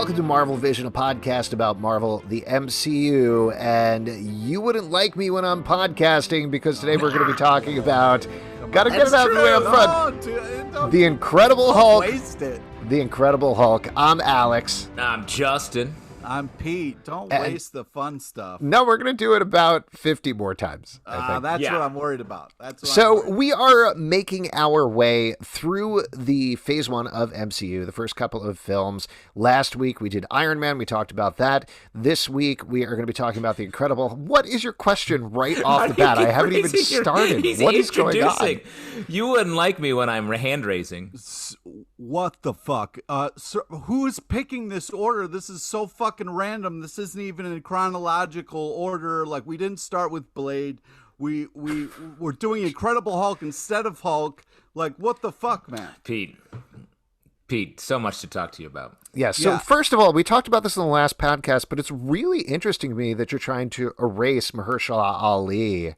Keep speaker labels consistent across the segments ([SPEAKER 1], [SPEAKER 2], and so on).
[SPEAKER 1] Welcome to Marvel Vision, a podcast about Marvel, the MCU, and you wouldn't like me when I'm podcasting because today we're going to be talking about, gotta get it out of the way up front, The Incredible Hulk.
[SPEAKER 2] Waste it.
[SPEAKER 1] The Incredible Hulk. I'm Alex.
[SPEAKER 3] I'm Justin.
[SPEAKER 2] I'm Pete. Don't waste the fun stuff.
[SPEAKER 1] No, we're going to do it about 50 more times.
[SPEAKER 2] That's what I'm worried about.
[SPEAKER 1] We are making our way through the phase 1 of MCU, the first couple of films. Last week we did Iron Man. We talked about that. This week we are going to be talking about The Incredible. What is your question right off the bat? I haven't even started. What is going on?
[SPEAKER 3] You wouldn't like me when I'm hand raising.
[SPEAKER 2] What the fuck? Sir, who's picking this order? This is so fucking random. This isn't even in chronological order. Like, we didn't start with Blade. We're doing Incredible Hulk instead of Hulk. Like, what the fuck, man?
[SPEAKER 3] Pete, so much to talk to you about.
[SPEAKER 1] Yeah, so First of all, we talked about this in the last podcast, but it's really interesting to me that you're trying to erase Mahershala Ali,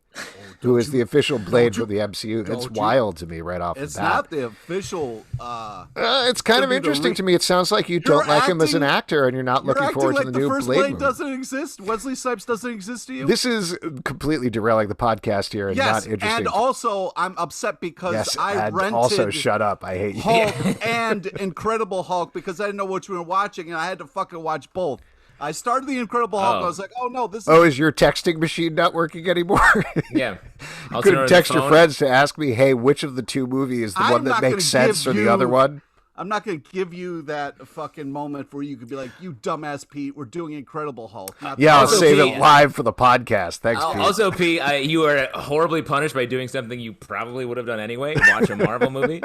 [SPEAKER 1] who is the official Blade for the MCU. It's wild to me right off the bat.
[SPEAKER 2] It's not the official...
[SPEAKER 1] it's kind of interesting to me. It sounds like you don't like him as an actor, and you're not looking forward to the new Blade movie.
[SPEAKER 2] Blade doesn't exist? Wesley Snipes doesn't exist to you?
[SPEAKER 1] This is completely derailing the podcast here and not interesting.
[SPEAKER 2] And also, I'm upset because I rented...
[SPEAKER 1] also, shut up. I hate you.
[SPEAKER 2] Hulk and Incredible Hulk because I didn't know which we were watching, and I had to fucking watch both. I started the Incredible Hulk. I was like, oh no, this is...
[SPEAKER 1] Oh, is your texting machine not working anymore?
[SPEAKER 3] Yeah.
[SPEAKER 1] You couldn't text your friends to ask me, hey, which of the two movies is the one that makes sense or the other one?
[SPEAKER 2] I'm not going to give you that fucking moment where you could be like, you dumbass Pete, we're doing Incredible Hulk.
[SPEAKER 1] I'll save it live for the podcast. Thanks, Pete.
[SPEAKER 3] Also, Pete, you were horribly punished by doing something you probably would have done anyway, watch a Marvel movie.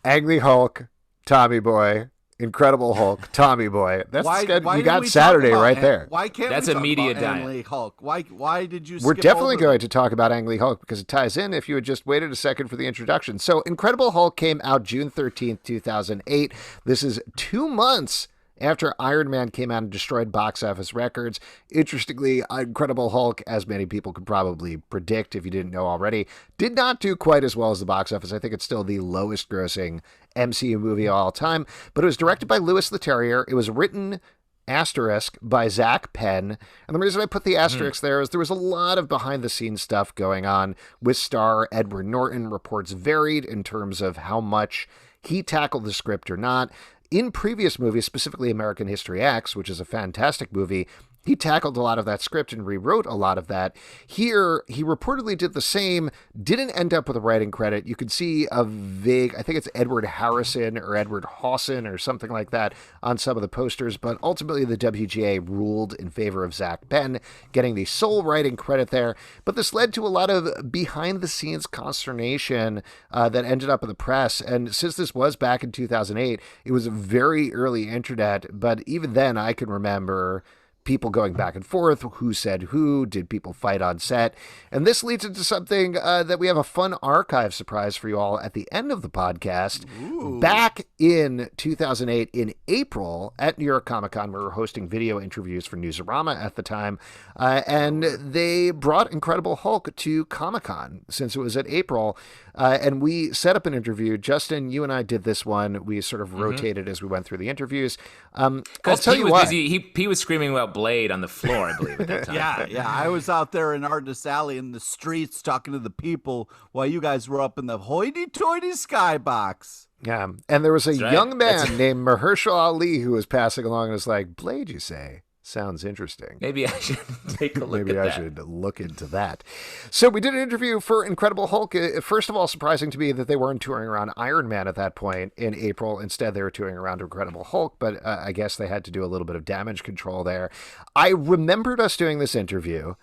[SPEAKER 1] Ang Lee Hulk, Tommy Boy, Incredible Hulk, Tommy Boy. That's you got Saturday right there.
[SPEAKER 2] Why can't
[SPEAKER 3] That's
[SPEAKER 2] we
[SPEAKER 3] a
[SPEAKER 2] talk
[SPEAKER 3] media
[SPEAKER 2] about
[SPEAKER 3] diet.
[SPEAKER 2] Ang Lee Hulk? Why did you skip
[SPEAKER 1] We're definitely
[SPEAKER 2] over
[SPEAKER 1] going to talk about Ang Lee Hulk because it ties in if you had just waited a second for the introduction. So Incredible Hulk came out June 13th, 2008. This is 2 months after Iron Man came out and destroyed box office records. Interestingly, Incredible Hulk, as many people could probably predict if you didn't know already, did not do quite as well as the box office. I think it's still the lowest grossing MCU movie of all time, but it was directed by Louis Letterier. It was written asterisk by Zach Penn. And the reason I put the asterisk there is there was a lot of behind the scenes stuff going on with star Edward Norton. Reports varied in terms of how much he tackled the script or not. In previous movies, specifically American History X, which is a fantastic movie, he tackled a lot of that script and rewrote a lot of that. Here, he reportedly did the same, didn't end up with a writing credit. You could see a vague, I think it's Edward Harrison or Edward Hawson or something like that on some of the posters, but ultimately the WGA ruled in favor of Zach Penn, getting the sole writing credit there. But this led to a lot of behind-the-scenes consternation that ended up in the press, and since this was back in 2008, it was a very early internet, but even then I can remember people going back and forth, who said who, did people fight on set? And this leads into something that we have a fun archive surprise for you all at the end of the podcast. Ooh. Back in 2008, in April, at New York Comic Con, we were hosting video interviews for Newsarama at the time, and they brought Incredible Hulk to Comic Con since it was at April, and we set up an interview. Justin, you and I did this one. We sort of rotated as we went through the interviews. I'll tell you what.
[SPEAKER 3] He was screaming about Blade on the floor, I believe, at that time.
[SPEAKER 2] Yeah. I was out there in Artist Alley in the streets talking to the people while you guys were up in the hoity-toity skybox.
[SPEAKER 1] Yeah, and there was a young man named Mahershala Ali who was passing along and was like, Blade, you say? Sounds interesting.
[SPEAKER 3] Maybe I should take a look at that.
[SPEAKER 1] Maybe I should look into that. So we did an interview for Incredible Hulk. First of all, surprising to me that they weren't touring around Iron Man at that point in April. Instead, they were touring around Incredible Hulk, but I guess they had to do a little bit of damage control there. I remembered us doing this interview,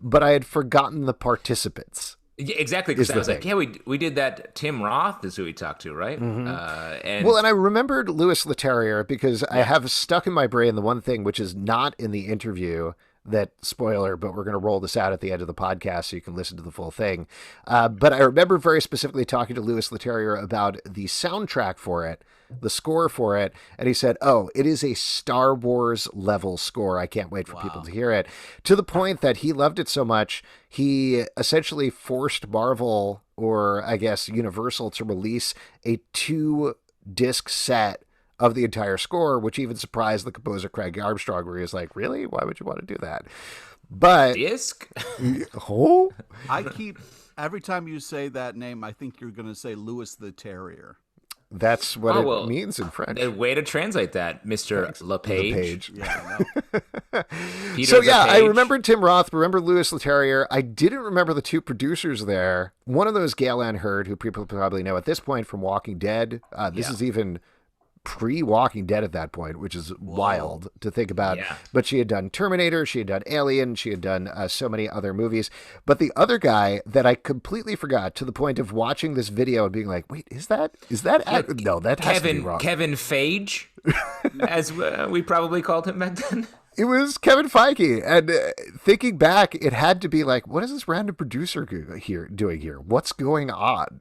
[SPEAKER 1] but I had forgotten the participants.
[SPEAKER 3] Yeah, exactly, because I was like, we did that. Tim Roth is who we talked to, right?
[SPEAKER 1] Mm-hmm. And I remembered Louis Letterier because I have stuck in my brain the one thing which is not in the interview, that spoiler, but we're going to roll this out at the end of the podcast so you can listen to the full thing. But I remember very specifically talking to Louis Letterier about the soundtrack for it, the score for it, and he said, oh, it is a Star Wars level score. I can't wait for people to hear it. To the point that he loved it so much, he essentially forced Marvel, or I guess Universal, to release a 2-disc set of the entire score, which even surprised the composer Craig Armstrong, where he was like, really? Why would you want to do that? But
[SPEAKER 3] Disc?
[SPEAKER 1] oh,
[SPEAKER 2] Every time you say that name, I think you're going to say Louis Letterier.
[SPEAKER 1] that's what it means in French.
[SPEAKER 3] A way to translate that, Mr. LePage.
[SPEAKER 2] Yeah,
[SPEAKER 3] Peter
[SPEAKER 1] So yeah, I
[SPEAKER 3] LePage.
[SPEAKER 1] remember Tim Roth, remember Louis Letterier. I didn't remember the two producers there. One of those, Gale Anne Hurd, who people probably know at this point from Walking Dead. This is even pre-Walking Dead at that point, which is wild to think about.
[SPEAKER 3] Yeah.
[SPEAKER 1] But she had done Terminator, she had done Alien, she had done so many other movies. But the other guy that I completely forgot, to the point of watching this video and being like, wait, is that no, that has to be wrong.
[SPEAKER 3] Kevin Feige, as we probably called him back then.
[SPEAKER 1] It was Kevin Feige. And thinking back, it had to be like, what is this random producer doing here? What's going on?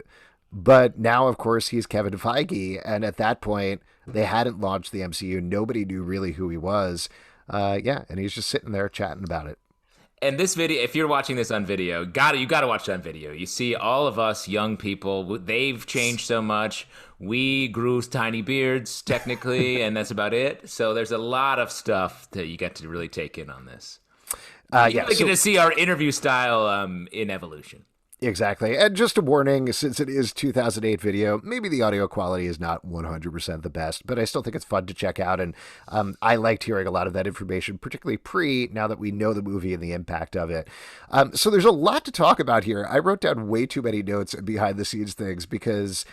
[SPEAKER 1] But now, of course, he's Kevin Feige. And at that point, they hadn't launched the MCU. Nobody knew really who he was. And he's just sitting there chatting about it.
[SPEAKER 3] And this video, if you're watching this on video, you got to watch it on video. You see all of us young people, they've changed so much. We grew tiny beards, technically, and that's about it. So there's a lot of stuff that you get to really take in on this. You're get to see our interview style in evolution.
[SPEAKER 1] Exactly. And just a warning, since it is 2008 video, maybe the audio quality is not 100% the best, but I still think it's fun to check out. And I liked hearing a lot of that information, particularly now that we know the movie and the impact of it. So there's a lot to talk about here. I wrote down way too many notes and behind the scenes things because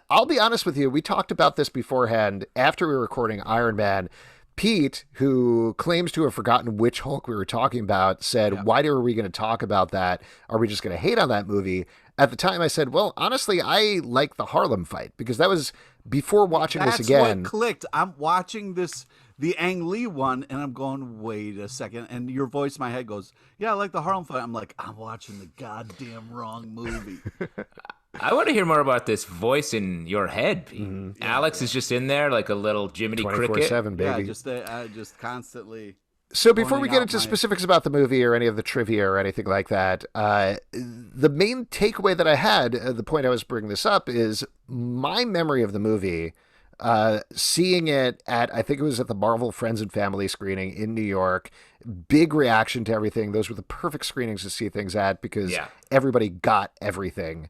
[SPEAKER 1] I'll be honest with you. We talked about this beforehand after we were recording Iron Man. Pete, who claims to have forgotten which Hulk we were talking about, said, why are we going to talk about that? Are we just going to hate on that movie? At the time, I said, well, honestly, I like the Harlem fight because that was before watching this again.
[SPEAKER 2] That's what clicked. I'm watching the Ang Lee one, and I'm going, wait a second. And your voice in my head goes, yeah, I like the Harlem fight. I'm like, I'm watching the goddamn wrong movie.
[SPEAKER 3] I want to hear more about this voice in your head, Pete. Mm-hmm. Alex is just in there like a little Jiminy Cricket.
[SPEAKER 1] 24/7, baby.
[SPEAKER 2] Yeah, just constantly.
[SPEAKER 1] So before we get into specifics about the movie or any of the trivia or anything like that, the main takeaway that I had, the point I was bringing this up, is my memory of the movie, seeing it I think it was at the Marvel Friends and Family screening in New York. Big reaction to everything. Those were the perfect screenings to see things at because everybody got everything.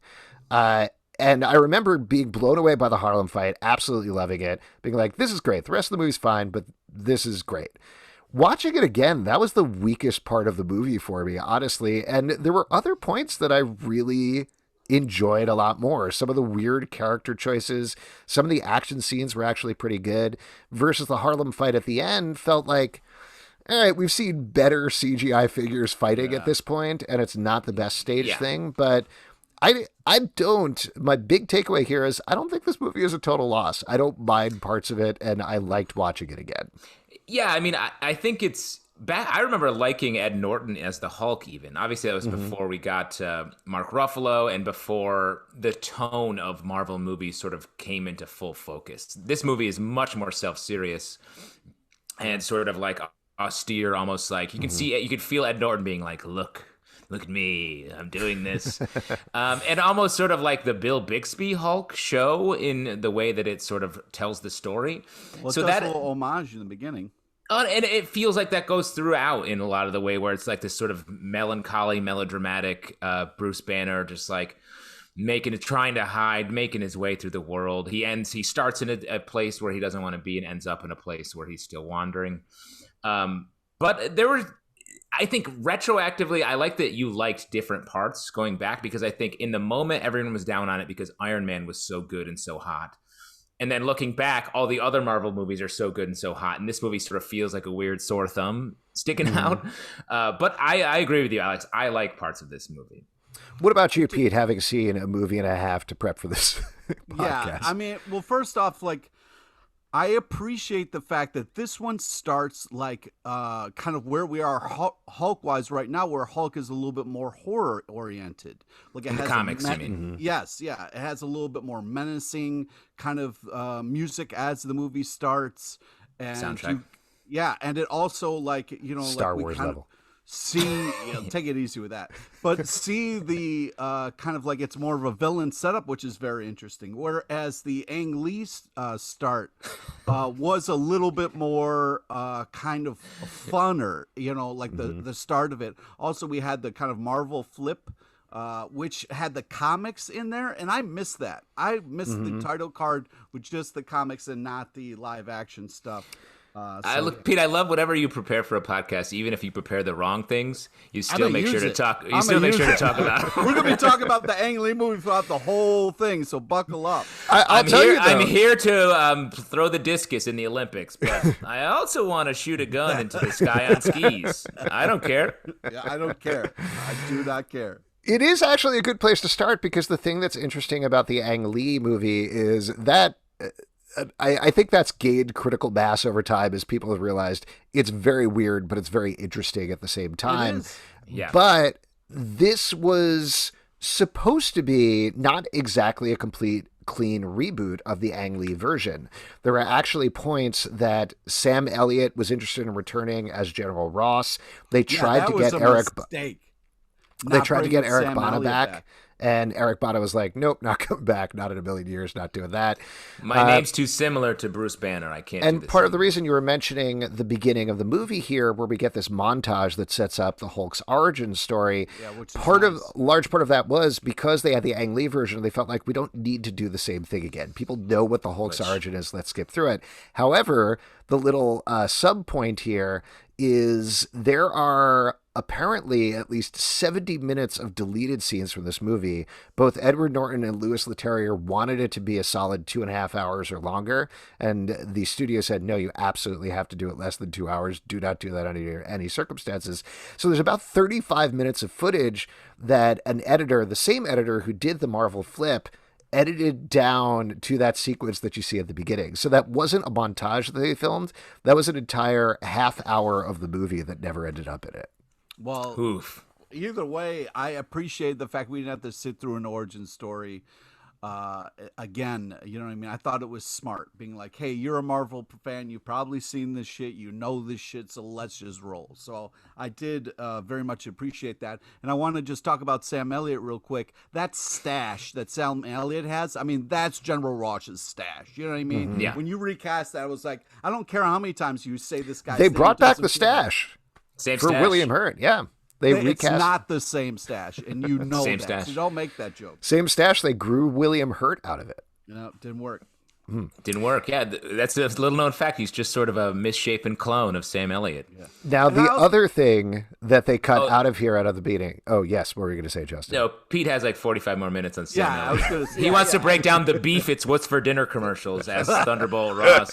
[SPEAKER 1] And I remember being blown away by the Harlem fight, absolutely loving it, being like, this is great. The rest of the movie's fine, but this is great. Watching it again, that was the weakest part of the movie for me, honestly. And there were other points that I really enjoyed a lot more. Some of the weird character choices, some of the action scenes were actually pretty good, versus the Harlem fight at the end felt like, all right, we've seen better CGI figures fighting at this point, and it's not the best stage thing, but my big takeaway here is I don't think this movie is a total loss. I don't mind parts of it, and I liked watching it again. Yeah,
[SPEAKER 3] I mean, I think it's bad. I remember liking Ed Norton as the Hulk even. Obviously, that was before we got Mark Ruffalo and before the tone of Marvel movies sort of came into full focus. This movie is much more self-serious and sort of like austere, almost like you can see it. You could feel Ed Norton being like, look at me, I'm doing this. And almost sort of like the Bill Bixby Hulk show in the way that it sort of tells the story.
[SPEAKER 2] Well, so that's a little homage in the beginning.
[SPEAKER 3] And it feels like that goes throughout in a lot of the way where it's like this sort of melancholy, melodramatic Bruce Banner just like trying to hide, making his way through the world. He starts in a place where he doesn't want to be and ends up in a place where he's still wandering. But there were... I think retroactively, I like that you liked different parts going back because I think in the moment, everyone was down on it because Iron Man was so good and so hot. And then looking back, all the other Marvel movies are so good and so hot. And this movie sort of feels like a weird sore thumb sticking out. But I agree with you, Alex. I like parts of this movie.
[SPEAKER 1] What about you, Pete, having seen a movie and a half to prep for this podcast?
[SPEAKER 2] Yeah, I mean, well, first off, like, I appreciate the fact that this one starts like kind of where we are Hulk-wise right now, where Hulk is a little bit more horror-oriented. Like it
[SPEAKER 3] in
[SPEAKER 2] has
[SPEAKER 3] the comics, you mean?
[SPEAKER 2] Yes, yeah. It has a little bit more menacing kind of music as the movie starts. And
[SPEAKER 3] soundtrack.
[SPEAKER 2] and it also like, you know,
[SPEAKER 1] Star
[SPEAKER 2] like
[SPEAKER 1] Wars level.
[SPEAKER 2] see, take it easy with that, but see the kind of like it's more of a villain setup, which is very interesting. Whereas the Ang Lee start was a little bit more kind of funner, like the start of it. Also, we had the kind of Marvel flip, which had the comics in there, and I missed that. I missed the title card with just the comics and not the live action stuff.
[SPEAKER 3] Pete, I love whatever you prepare for a podcast. Even if you prepare the wrong things, you still make sure to talk. You still make sure to talk about it.
[SPEAKER 2] We're going to be talking about the Ang Lee movie throughout the whole thing, so buckle up.
[SPEAKER 3] I'm here to throw the discus in the Olympics, but I also want to shoot a gun into the sky on skis. I don't care.
[SPEAKER 2] Yeah, I don't care. I do not care.
[SPEAKER 1] It is actually a good place to start, because the thing that's interesting about the Ang Lee movie is that I think that's gained critical mass over time as people have realized it's very weird, but it's very interesting at the same time.
[SPEAKER 3] Yeah.
[SPEAKER 1] But this was supposed to be not exactly a complete clean reboot of the Ang Lee version. There are actually points that Sam Elliott was interested in returning as General Ross. They tried to get Eric Bana back. And Eric Bana was like, nope, not coming back. Not in a million years, not doing that.
[SPEAKER 3] My name's too similar to Bruce Banner. I can't do this.
[SPEAKER 1] And part of the reason you were mentioning the beginning of the movie here, where we get this montage that sets up the Hulk's origin story, large part of that was because they had the Ang Lee version, they felt like we don't need to do the same thing again. People know what the Hulk's origin is. Let's skip through it. However, the little sub point here is there are apparently at least 70 minutes of deleted scenes from this movie. Both Edward Norton and Louis Letterier wanted it to be a solid 2.5 hours or longer, and the studio said, no, you absolutely have to do it less than 2 hours. Do not do that under any circumstances. So there's about 35 minutes of footage that an editor, the same editor who did the Marvel flip, edited down to that sequence that you see at the beginning. So that wasn't a montage that they filmed. That was an entire half hour of the movie that never ended up in it.
[SPEAKER 2] Well, either way, I appreciate the fact we didn't have to sit through an origin story again. You know what I mean? I thought it was smart being like, hey, you're a Marvel fan. You've probably seen this shit. You know this shit. So let's just roll. So I did very much appreciate that. And I want to just talk about Sam Elliott real quick. That stash that Sam Elliott has, I mean, that's General Ross's stash. You know what I mean?
[SPEAKER 3] Mm-hmm. Yeah.
[SPEAKER 2] When you recast that, I was like, I don't care how many times you say this guy.
[SPEAKER 1] They brought back the stash.
[SPEAKER 3] Same
[SPEAKER 1] for
[SPEAKER 3] stash.
[SPEAKER 1] William Hurt, yeah. They recast.
[SPEAKER 2] It's not the same stash, and you know
[SPEAKER 3] Same
[SPEAKER 2] that.
[SPEAKER 3] stash.
[SPEAKER 2] So don't make that joke.
[SPEAKER 1] Same stash. They grew William Hurt out of it.
[SPEAKER 2] Didn't work.
[SPEAKER 3] Didn't work. Yeah, that's a little known fact. He's just sort of a misshapen clone of Sam Elliott. Yeah.
[SPEAKER 1] Now, the other thing that they cut out of here out of the beating. Oh, yes. What were you going to say, Justin?
[SPEAKER 3] No, Pete has like 45 more minutes on Sam Elliott.
[SPEAKER 2] I was gonna say,
[SPEAKER 3] he wants to break down the beef. It's what's for dinner commercials as Thunderbolt Ross.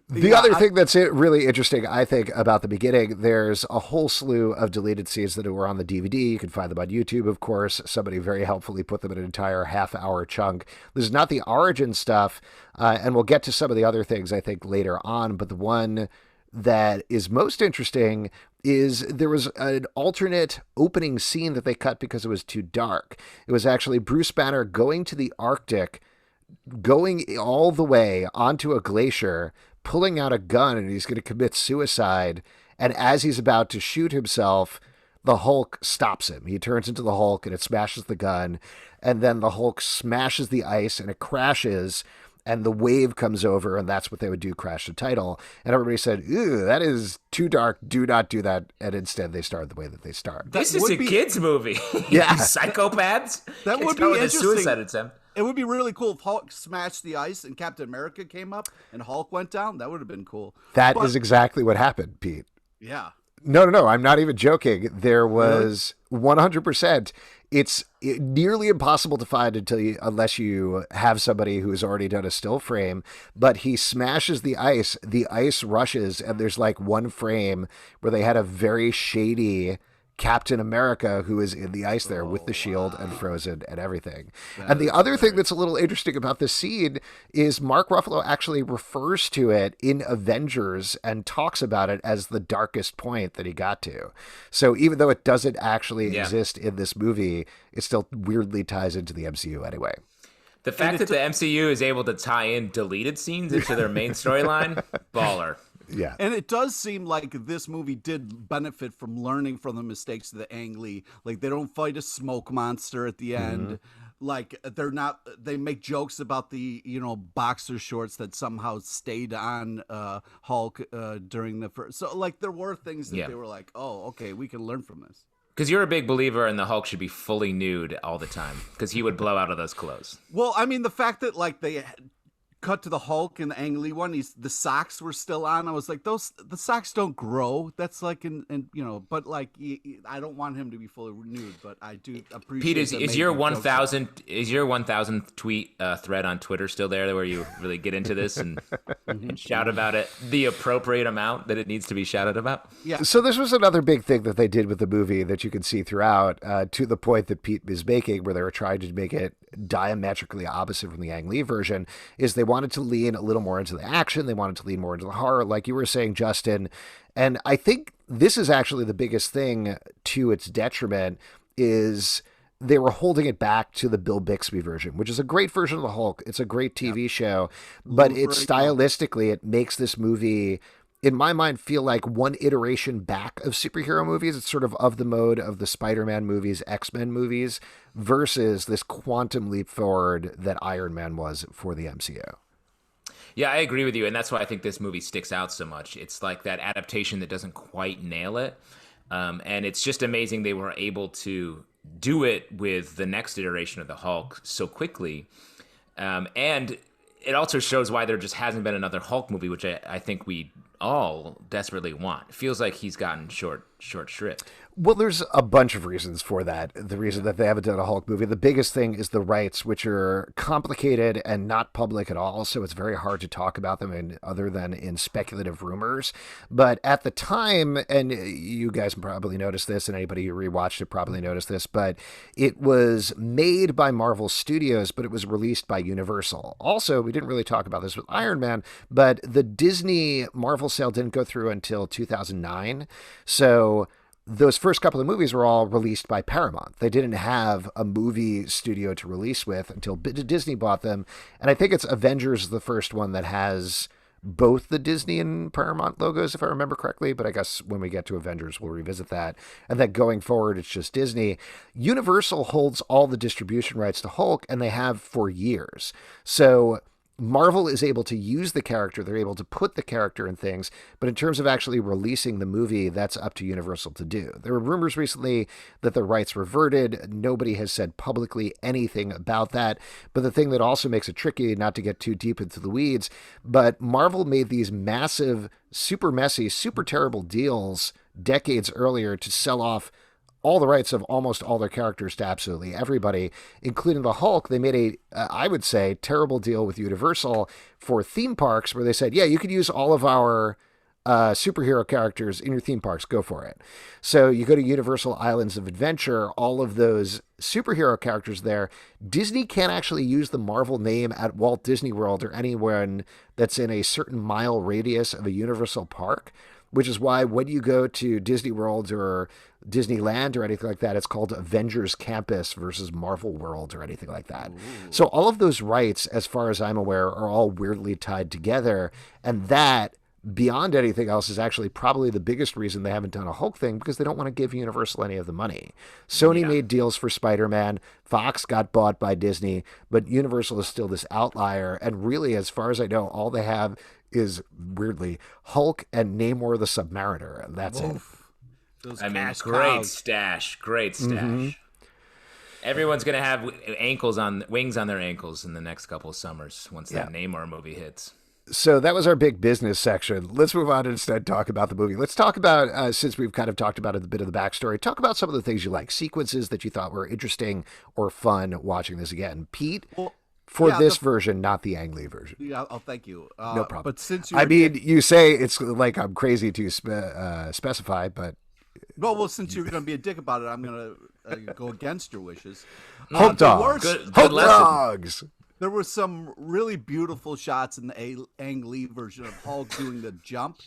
[SPEAKER 1] The other thing that's really interesting, I think, about the beginning, there's a whole slew of deleted scenes that were on the DVD. You can find them on YouTube, of course. Somebody very helpfully put them in an entire half-hour chunk. This is not the origin stuff, and we'll get to some of the other things, I think, later on. But the one that is most interesting is there was an alternate opening scene that they cut because it was too dark. It was actually Bruce Banner going to the Arctic, going all the way onto a glacier, pulling out a gun, and he's going to commit suicide. And as he's about to shoot himself, the Hulk stops him. He turns into the Hulk, and it smashes the gun. And then the Hulk smashes the ice, and it crashes, and the wave comes over, and that's what they would do, crash the title. And everybody said, ew, that is too dark. Do not do that. And instead, they started the way that they start.
[SPEAKER 3] This is a kid's movie.
[SPEAKER 1] Yeah.
[SPEAKER 3] Psychopaths.
[SPEAKER 2] That would be interesting.
[SPEAKER 3] Suicide attempt.
[SPEAKER 2] It would be really cool if Hulk smashed the ice and Captain America came up and Hulk went down. That would have been cool.
[SPEAKER 1] That is exactly what happened, Pete.
[SPEAKER 2] Yeah.
[SPEAKER 1] No. I'm not even joking. There was 100%. It's nearly impossible to find unless you have somebody who has already done a still frame. But he smashes the ice rushes, and there's like one frame where they had a very shady Captain America who is in the ice there with the shield and frozen and everything. And the other thing that's a little interesting about this scene is Mark Ruffalo actually refers to it in Avengers and talks about it as the darkest point that he got to. So even though it doesn't actually exist in this movie, it still weirdly ties into the MCU anyway.
[SPEAKER 3] The fact that the MCU is able to tie in deleted scenes into their main storyline, baller.
[SPEAKER 1] Yeah.
[SPEAKER 2] And it does seem like this movie did benefit from learning from the mistakes of the Ang Lee. Like, they don't fight a smoke monster at the end. Like, they make jokes about the, boxer shorts that somehow stayed on Hulk during the first. So, like, there were things that they were like, oh, okay, we can learn from this.
[SPEAKER 3] Because you're a big believer in the Hulk should be fully nude all the time, because he would blow out of those clothes.
[SPEAKER 2] Well, I mean, the fact that, like, they cut to the Hulk in the Ang Lee one, the socks were still on. I was like, the socks don't grow. That's like, but like, I don't want him to be fully renewed, but I do appreciate.
[SPEAKER 3] Pete, is your 1,000 tweet thread on Twitter still there, where you really get into this and shout about it the appropriate amount that it needs to be shouted about?
[SPEAKER 2] Yeah.
[SPEAKER 1] So this was another big thing that they did with the movie that you can see throughout, to the point that Pete is making, where they were trying to make it diametrically opposite from the Ang Lee version, is they wanted to lean a little more into the action. They wanted to lean more into the horror, like you were saying, Justin. And I think this is actually the biggest thing to its detriment, is they were holding it back to the Bill Bixby version, which is a great version of the Hulk. It's a great TV show, but stylistically, it makes this movie, in my mind, feel like one iteration back of superhero movies. It's sort of the mode of the Spider-Man movies, X-Men movies, versus this quantum leap forward that Iron Man was for the MCU.
[SPEAKER 3] Yeah, I agree with you, and that's why I think this movie sticks out so much. It's like that adaptation that doesn't quite nail it, and it's just amazing they were able to do it with the next iteration of the Hulk so quickly, and it also shows why there just hasn't been another Hulk movie, which I think we all desperately want. It feels like he's gotten short shrift.
[SPEAKER 1] Well, there's a bunch of reasons for that. The reason that they haven't done a Hulk movie, the biggest thing is the rights, which are complicated and not public at all. So it's very hard to talk about them other than in speculative rumors. But at the time, and you guys probably noticed this, and anybody who rewatched it probably noticed this, but it was made by Marvel Studios, but it was released by Universal. Also, we didn't really talk about this with Iron Man, but the Disney Marvel sale didn't go through until 2009. So those first couple of movies were all released by Paramount. They didn't have a movie studio to release with until Disney bought them. And I think it's Avengers, the first one that has both the Disney and Paramount logos, if I remember correctly. But I guess when we get to Avengers, we'll revisit that. And then going forward, it's just Disney. Universal holds all the distribution rights to Hulk, and they have for years. So Marvel is able to use the character. They're able to put the character in things. But in terms of actually releasing the movie, that's up to Universal to do. There were rumors recently that the rights reverted. Nobody has said publicly anything about that. But the thing that also makes it tricky, not to get too deep into the weeds, but Marvel made these massive, super messy, super terrible deals decades earlier to sell off all the rights of almost all their characters to absolutely everybody, including the Hulk. They made I would say, terrible deal with Universal for theme parks, where they said, yeah, you could use all of our superhero characters in your theme parks. Go for it. So you go to Universal Islands of Adventure, all of those superhero characters there. Disney can't actually use the Marvel name at Walt Disney World or anyone that's in a certain mile radius of a Universal park, which is why when you go to Disney World or Disneyland or anything like that, it's called Avengers Campus versus Marvel World or anything like that. Ooh. So all of those rights, as far as I'm aware, are all weirdly tied together. And that, beyond anything else, is actually probably the biggest reason they haven't done a Hulk thing, because they don't want to give Universal any of the money. Sony made deals for Spider-Man. Fox got bought by Disney, but Universal is still this outlier. And really, as far as I know, all they have is, weirdly, Hulk and Namor the Submariner. And that's it.
[SPEAKER 3] Great stash. Mm-hmm. Everyone's gonna have wings on their ankles in the next couple of summers once that Namor movie hits.
[SPEAKER 1] So that was our big business section. Let's move on and instead talk about the movie. Let's talk about, since we've kind of talked about a bit of the backstory, talk about some of the things you like, sequences that you thought were interesting or fun watching this again. Pete, this version, not the Ang Lee version.
[SPEAKER 2] Yeah, thank you.
[SPEAKER 1] No problem.
[SPEAKER 2] But since
[SPEAKER 1] you say it's like I'm crazy to specify, but...
[SPEAKER 2] Well, since you're going to be a dick about it, I'm going to go against your wishes.
[SPEAKER 1] Hulk dogs. Hulk dogs.
[SPEAKER 2] There were some really beautiful shots in the Ang Lee version of Hulk doing the jump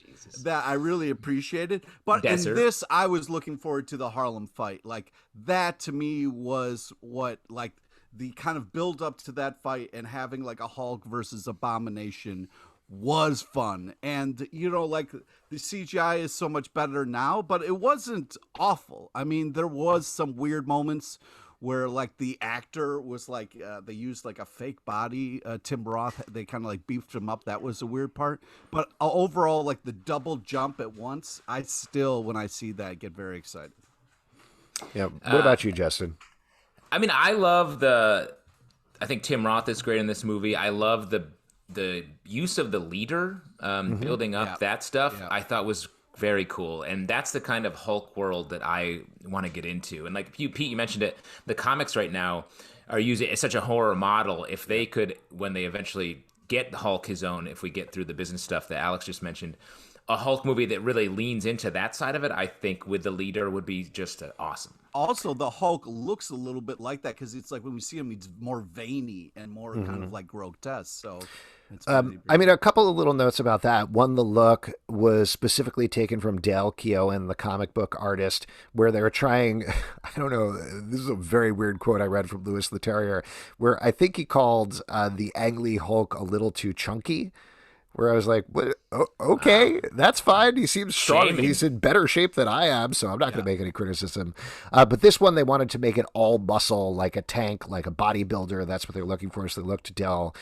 [SPEAKER 2] that I really appreciated. But in this, I was looking forward to the Harlem fight. Like, that to me was what, like, the kind of build up to that fight, and having like a Hulk versus Abomination was fun. And, like the CGI is so much better now, but it wasn't awful. I mean, there was some weird moments where like the actor was like, they used like a fake body, Tim Roth, they kind of like beefed him up. That was a weird part. But overall, like the double jump at once, I still, when I see that, get very excited.
[SPEAKER 1] Yeah. What about you, Justin?
[SPEAKER 3] I mean, I think Tim Roth is great in this movie. I love the use of the leader, building up that stuff. Yeah. I thought was very cool, and that's the kind of Hulk world that I want to get into. And like Pete, you mentioned it, the comics right now are using it as such a horror model. If they could, when they eventually get Hulk his own, if we get through the business stuff that Alex just mentioned, a Hulk movie that really leans into that side of it, I think with the leader would be just awesome.
[SPEAKER 2] Also, the Hulk looks a little bit like that because it's like when we see him, he's more veiny and more kind of like grotesque. So,
[SPEAKER 1] I mean, a couple of little notes about that. One, the look was specifically taken from Dale Keown, the comic book artist, where they were trying, I don't know, this is a very weird quote I read from Louis Letterier, where I think he called the Ang Lee Hulk a little too chunky. Where I was like, what? Oh, okay, that's fine. He seems strong.
[SPEAKER 3] Shaming.
[SPEAKER 1] He's in better shape than I am, so I'm not going to make any criticism. But this one, they wanted to make it all muscle, like a tank, like a bodybuilder. That's what they're looking for, so they looked to Del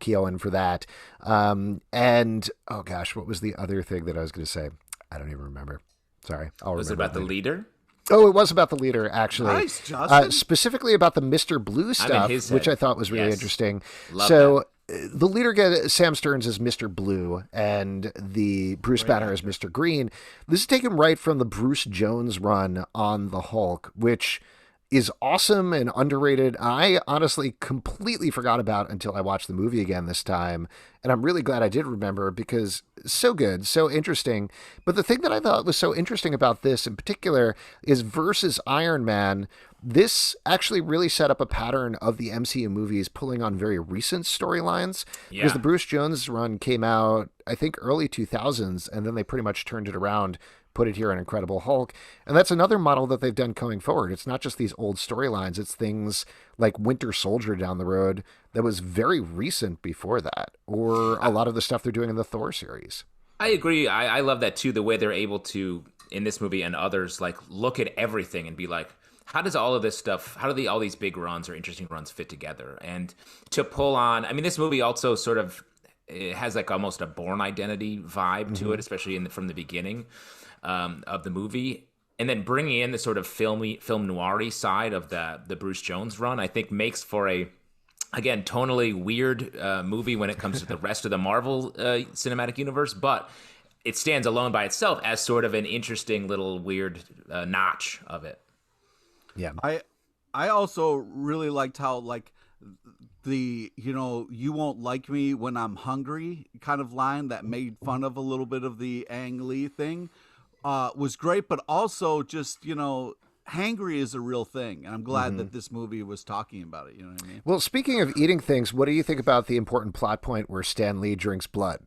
[SPEAKER 1] Keown for that. And, oh gosh, what was the other thing that I was going to say? I don't even remember. Sorry.
[SPEAKER 3] Was it about the leader?
[SPEAKER 1] Oh, it was about the leader, actually.
[SPEAKER 2] Nice, Justin.
[SPEAKER 1] Specifically about the Mr. Blue stuff, which I thought was really interesting.
[SPEAKER 3] Love
[SPEAKER 1] so
[SPEAKER 3] that.
[SPEAKER 1] The leader gets Sam Stearns as Mr. Blue and the Bruce Banner as Mr. Green. This is taken right from the Bruce Jones run on the Hulk, which is awesome and underrated. I honestly completely forgot about until I watched the movie again this time. And I'm really glad I did remember because so good, so interesting. But the thing that I thought was so interesting about this in particular is versus Iron Man, this actually really set up a pattern of the MCU movies pulling on very recent storylines.
[SPEAKER 3] Yeah.
[SPEAKER 1] Because the Bruce Jones run came out, I think, early 2000s, and then they pretty much turned it around, put it here in Incredible Hulk. And that's another model that they've done going forward. It's not just these old storylines. It's things like Winter Soldier down the road that was very recent before that, or a lot of the stuff they're doing in the Thor series.
[SPEAKER 3] I agree. I love that too, the way they're able to, in this movie and others, like look at everything and be like, how does all of this stuff, all these big runs or interesting runs fit together? And to pull on, I mean, this movie also sort of, it has like almost a Bourne Identity vibe to it, especially from the beginning of the movie. And then bringing in the sort of film noir-y side of the Bruce Jones run, I think makes for a, again, tonally weird movie when it comes to the rest of the Marvel cinematic universe, but it stands alone by itself as sort of an interesting little weird notch of it.
[SPEAKER 1] Yeah.
[SPEAKER 2] I also really liked how like the, you won't like me when I'm hungry kind of line that made fun of a little bit of the Ang Lee thing was great, but also just, hangry is a real thing, and I'm glad that this movie was talking about it. You know what I mean?
[SPEAKER 1] Well, speaking of eating things, what do you think about the important plot point where Stan Lee drinks blood?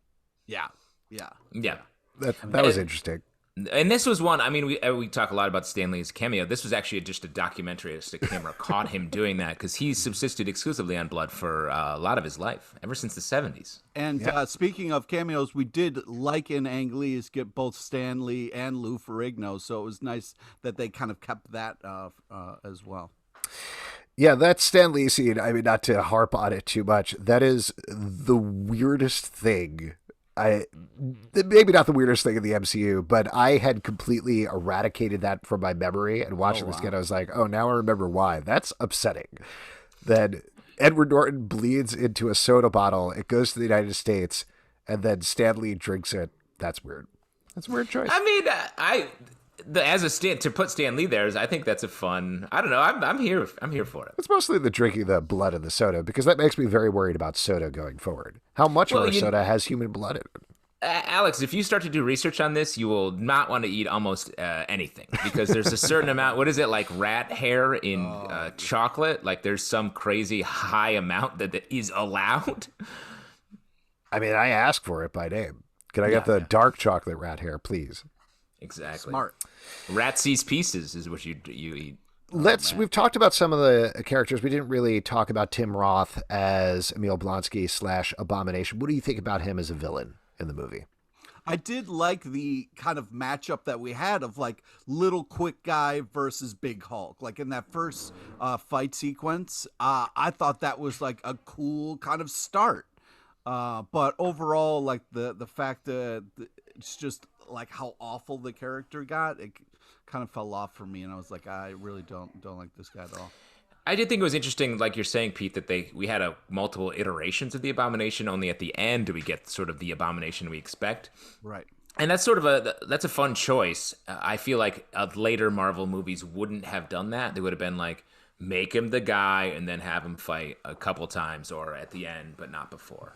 [SPEAKER 2] Yeah.
[SPEAKER 1] That was interesting.
[SPEAKER 3] And this was one, I mean, we talk a lot about Stan Lee's cameo. This was actually just a documentary as the camera caught him doing that because he subsisted exclusively on blood for a lot of his life, ever since the 70s.
[SPEAKER 2] And speaking of cameos, we did like in Ang Lee's get both Stan Lee and Lou Ferrigno, so it was nice that they kind of kept that as well.
[SPEAKER 1] Yeah, that Stan Lee scene, I mean, not to harp on it too much, that is the weirdest thing. Maybe not the weirdest thing in the MCU, but I had completely eradicated that from my memory, and watching this again, I was like, oh, now I remember why. That's upsetting. Then Edward Norton bleeds into a soda bottle, it goes to the United States, and then Stan Lee drinks it. That's weird. That's a weird choice.
[SPEAKER 3] I mean, to put Stan Lee there, I think that's a fun. I don't know. I'm here for it.
[SPEAKER 1] It's mostly the drinking the blood in the soda because that makes me very worried about soda going forward. How much of our soda has human blood in it?
[SPEAKER 3] Alex, if you start to do research on this, you will not want to eat almost anything because there's a certain amount. What is it, like rat hair in chocolate? Like there's some crazy high amount that is allowed.
[SPEAKER 1] I mean, I asked for it by name. Can I get the dark chocolate rat hair, please?
[SPEAKER 3] Exactly.
[SPEAKER 2] Smart.
[SPEAKER 3] Rat sees pieces is what you eat.
[SPEAKER 1] We've talked about some of the characters. We didn't really talk about Tim Roth as Emil Blonsky / Abomination. What do you think about him as a villain in the movie?
[SPEAKER 2] I did like the kind of matchup that we had of like little quick guy versus big Hulk. Like in that first fight sequence, I thought that was like a cool kind of start. But overall, like the fact that it's just like how awful the character got, it kind of fell off for me, and I was like, I really don't like this guy at all.
[SPEAKER 3] I did think it was interesting, like you're saying, Pete, that we had multiple iterations of the Abomination. Only at the end do we get sort of the Abomination we expect.
[SPEAKER 2] Right.
[SPEAKER 3] And that's sort of that's a fun choice. I feel like later Marvel movies wouldn't have done that. They would have been like, make him the guy and then have him fight a couple times or at the end, but not before.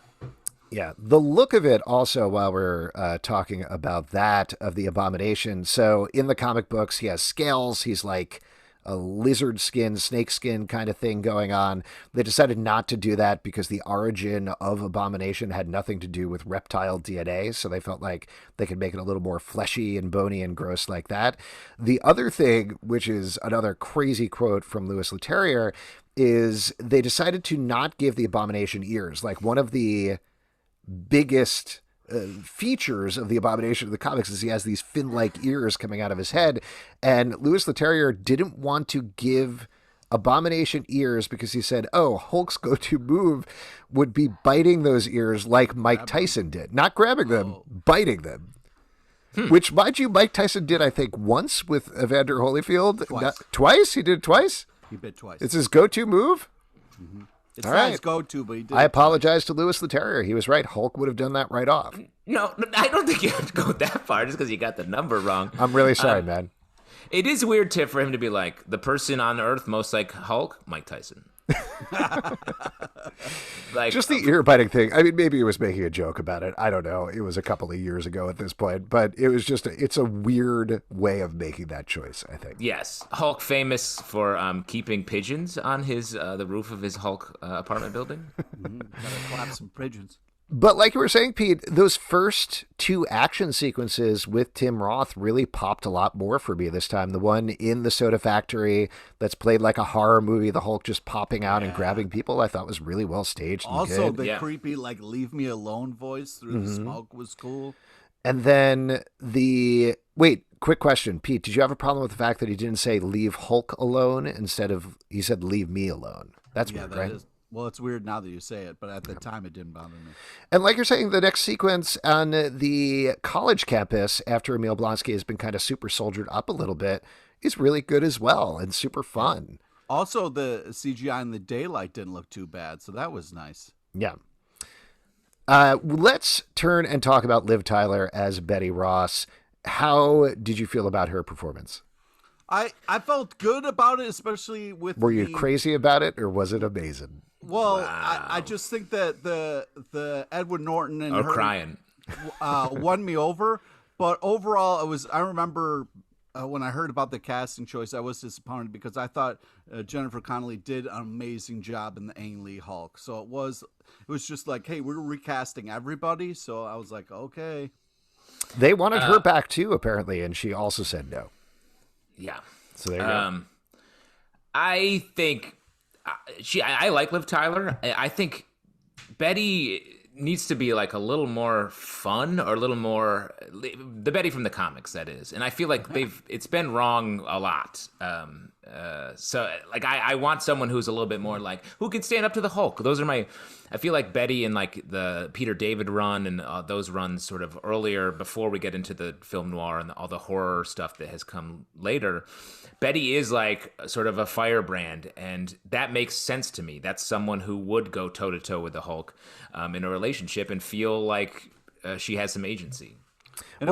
[SPEAKER 1] Yeah, the look of it also, while we're talking about that, of the Abomination. So in the comic books, he has scales. He's like a lizard skin, snake skin kind of thing going on. They decided not to do that because the origin of Abomination had nothing to do with reptile DNA. So they felt like they could make it a little more fleshy and bony and gross like that. The other thing, which is another crazy quote from Louis Letterier, is they decided to not give the Abomination ears. Like one of the biggest features of the Abomination of the comics is he has these fin-like ears coming out of his head, and Louis Letterier didn't want to give Abomination ears because he said, oh, Hulk's go-to move would be biting those ears like Mike Tyson did. Not grabbing them, biting them. Which, mind you, Mike Tyson did, I think, once with Evander Holyfield. Twice? He did it twice?
[SPEAKER 2] He bit twice.
[SPEAKER 1] It's his go-to move?
[SPEAKER 2] Mm-hmm. It's not his go-to, but he did.
[SPEAKER 1] I apologize to Louis Letterier. He was right. Hulk would have done that right off.
[SPEAKER 3] No, I don't think you have to go that far just because you got the number wrong.
[SPEAKER 1] I'm really sorry, man.
[SPEAKER 3] It is weird, Tiff, for him to be like, the person on Earth most like Hulk, Mike Tyson.
[SPEAKER 1] Like, just the ear biting thing. I mean, maybe he was making a joke about it. I don't know. It was a couple of years ago at this point, but it was just it's a weird way of making that choice, I think.
[SPEAKER 3] Yes, Hulk famous for keeping pigeons on his the roof of his Hulk apartment building.
[SPEAKER 2] Gotta clap some pigeons.
[SPEAKER 1] But like you were saying, Pete, those first two action sequences with Tim Roth really popped a lot more for me this time. The one in the soda factory that's played like a horror movie, the Hulk just popping out and grabbing people, I thought was really well staged.
[SPEAKER 2] Also, the creepy, like, leave me alone voice through the smoke was cool.
[SPEAKER 1] And then wait, quick question. Pete, did you have a problem with the fact that he didn't say leave Hulk alone instead of, he said leave me alone? That's weird, right?
[SPEAKER 2] Well, it's weird now that you say it, but at the time it didn't bother me.
[SPEAKER 1] And like you're saying, the next sequence on the college campus after Emil Blonsky has been kind of super soldiered up a little bit is really good as well and super fun.
[SPEAKER 2] Also, the CGI in the daylight didn't look too bad, so that was nice.
[SPEAKER 1] Yeah. Let's turn and talk about Liv Tyler as Betty Ross. How did you feel about her performance?
[SPEAKER 2] I felt good about it, especially with.
[SPEAKER 1] Were you crazy about it, or was it amazing?
[SPEAKER 2] Well, wow. I just think that the Edward Norton and her
[SPEAKER 3] crying
[SPEAKER 2] won me over. But overall, I remember when I heard about the casting choice, I was disappointed because I thought Jennifer Connelly did an amazing job in the Ang Lee Hulk. So it was just like, hey, we're recasting everybody. So I was like, okay.
[SPEAKER 1] They wanted her back too, apparently, and she also said no.
[SPEAKER 3] Yeah.
[SPEAKER 1] So there you go.
[SPEAKER 3] I think I like Liv Tyler. I think Betty needs to be like a little more fun or a little more the Betty from the comics, that is. And I feel like it's been wrong a lot. So like I want someone who's a little bit more like who can stand up to the Hulk. I feel like Betty in like the Peter David run and those runs sort of earlier before we get into the film noir and all the horror stuff that has come later. Betty is like sort of a firebrand, and that makes sense to me. That's someone who would go toe-to-toe with the Hulk in a relationship and feel like she has some agency.
[SPEAKER 2] And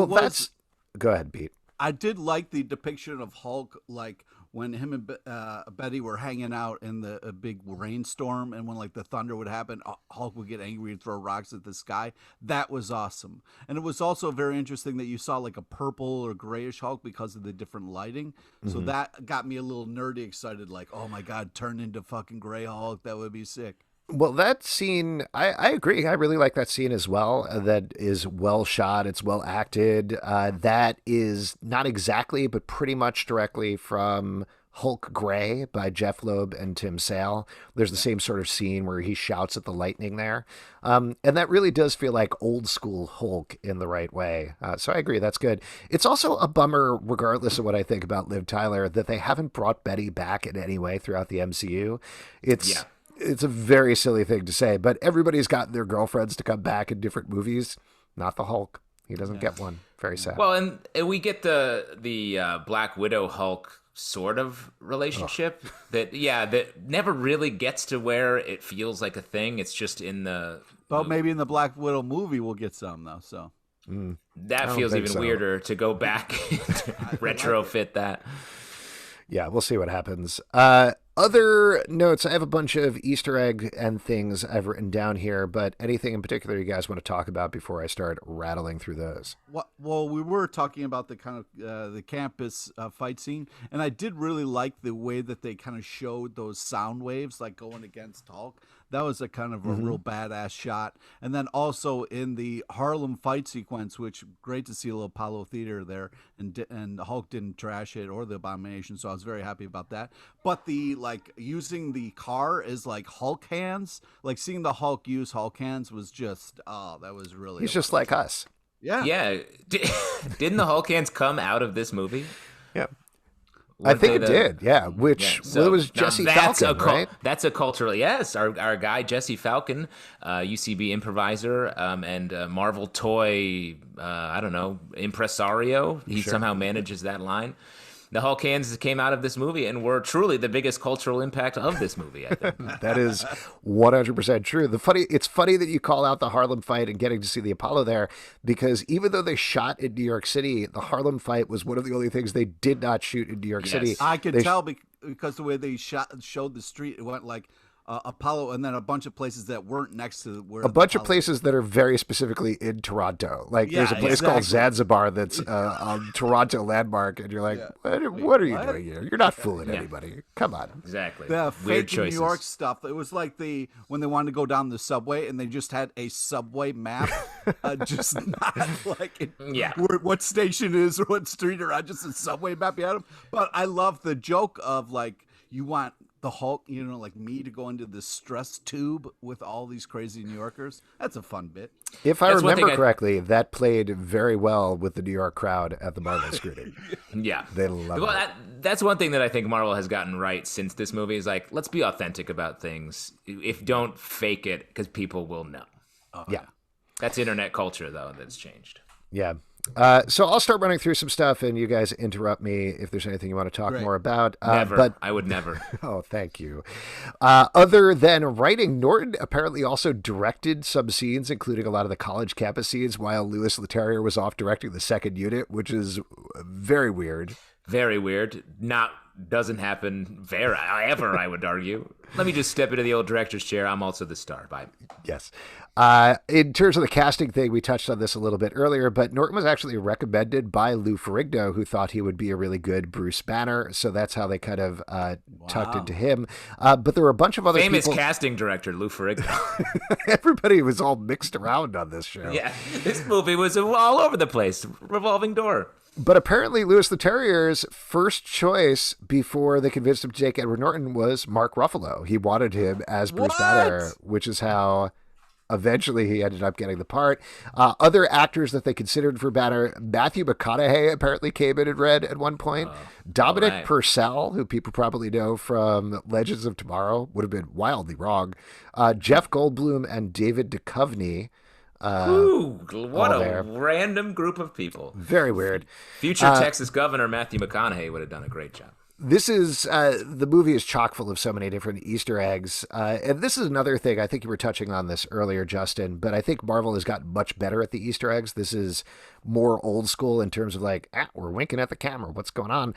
[SPEAKER 1] go ahead, Pete.
[SPEAKER 2] I did like the depiction of Hulk, like when him and Betty were hanging out in a big rainstorm, and when like the thunder would happen, Hulk would get angry and throw rocks at the sky. That was awesome. And it was also very interesting that you saw like a purple or grayish Hulk because of the different lighting. So that got me a little nerdy excited, like, oh my God, turn into fucking gray Hulk. That would be sick.
[SPEAKER 1] Well, that scene, I agree. I really like that scene as well. That is well shot. It's well acted. That is not exactly, but pretty much directly from Hulk Gray by Jeff Loeb and Tim Sale. There's the same sort of scene where he shouts at the lightning there. And that really does feel like old school Hulk in the right way. So I agree, that's good. It's also a bummer, regardless of what I think about Liv Tyler, that they haven't brought Betty back in any way throughout the MCU. It's a very silly thing to say, but everybody's got their girlfriends to come back in different movies. Not the Hulk. He doesn't get one. Very sad.
[SPEAKER 3] Well, and we get the Black Widow Hulk sort of relationship that never really gets to where it feels like a thing. It's just in the.
[SPEAKER 2] But maybe in the Black Widow movie we'll get some though. So
[SPEAKER 3] that feels even weirder to go back and retrofit that.
[SPEAKER 1] Yeah, we'll see what happens. Other notes, I have a bunch of Easter egg and things I've written down here, but anything in particular you guys want to talk about before I start rattling through those?
[SPEAKER 2] Well, we were talking about the kind of the campus fight scene, and I did really like the way that they kind of showed those sound waves like going against Hulk. That was a kind of a real badass shot. And then also in the Harlem fight sequence, which great to see a little Apollo Theater there, and Hulk didn't trash it or the Abomination, so I was very happy about that. But the like using the car as like Hulk hands, like seeing the Hulk use Hulk hands was just that was really.
[SPEAKER 1] He's just like us.
[SPEAKER 3] Yeah. Didn't the Hulk hands come out of this movie?
[SPEAKER 1] Yeah. I think it did, yeah. It was Jesse Falcon, right?
[SPEAKER 3] That's a cultural, yes. Our guy Jesse Falcon, UCB improviser, and Marvel toy, I don't know, impresario. He somehow manages that line. The Hulk hands came out of this movie and were truly the biggest cultural impact of this movie, I think.
[SPEAKER 1] That is 100% true. It's funny that you call out the Harlem fight and getting to see the Apollo there, because even though they shot in New York City, the Harlem fight was one of the only things they did not shoot in New York City.
[SPEAKER 2] I could tell because the way they showed the street, it went like Apollo, and then a bunch of places that weren't next to where
[SPEAKER 1] a bunch of places that are very specifically in Toronto. Like there's a place called Zanzibar that's a Toronto landmark, and you're like, what are you doing here? You're not fooling anybody. Come on.
[SPEAKER 3] Exactly.
[SPEAKER 2] The
[SPEAKER 3] weird
[SPEAKER 2] fake
[SPEAKER 3] choices.
[SPEAKER 2] New York stuff. It was like when they wanted to go down the subway and they just had a subway map, just not like what station is or what street or just a subway map behind them. But I love the joke of like you want the Hulk, like me to go into the stress tube with all these crazy New Yorkers. That's a fun bit.
[SPEAKER 1] If I remember correctly, that played very well with the New York crowd at the Marvel screening.
[SPEAKER 3] Yeah.
[SPEAKER 1] They love it.
[SPEAKER 3] That's one thing that I think Marvel has gotten right since this movie is like, let's be authentic about things. If don't fake it, because people will know. That's internet culture, though, that's changed.
[SPEAKER 1] Yeah. So I'll start running through some stuff, and you guys interrupt me if there's anything you want to talk more about.
[SPEAKER 3] Never. I would never.
[SPEAKER 1] Oh, thank you. Other than writing, Norton apparently also directed some scenes, including a lot of the college campus scenes, while Louis Letterier was off directing the second unit, which is very weird.
[SPEAKER 3] Very weird. Doesn't happen ever, I would argue. Let me just step into the old director's chair. I'm also the star. Bye.
[SPEAKER 1] Yes. In terms of the casting thing, we touched on this a little bit earlier, but Norton was actually recommended by Lou Ferrigno, who thought he would be a really good Bruce Banner. So that's how they kind of tucked into him. But there were a bunch of other
[SPEAKER 3] famous casting director, Lou Ferrigno.
[SPEAKER 1] Everybody was all mixed around on this show.
[SPEAKER 3] Yeah, this movie was all over the place, revolving door.
[SPEAKER 1] But apparently Louis Letterier's first choice before they convinced him to take Edward Norton was Mark Ruffalo. He wanted him as Bruce Banner, which is how eventually he ended up getting the part. Other actors that they considered for Banner, Matthew McConaughey apparently came in and read at one point. Dominic Purcell, who people probably know from Legends of Tomorrow, would have been wildly wrong. Jeff Goldblum and David Duchovny.
[SPEAKER 3] What a random group of people.
[SPEAKER 1] Very weird.
[SPEAKER 3] Future Texas Governor Matthew McConaughey would have done a great job.
[SPEAKER 1] This is, the movie is chock full of so many different Easter eggs. And this is another thing, I think you were touching on this earlier, Justin, but I think Marvel has gotten much better at the Easter eggs. This is more old school in terms of like, we're winking at the camera. What's going on?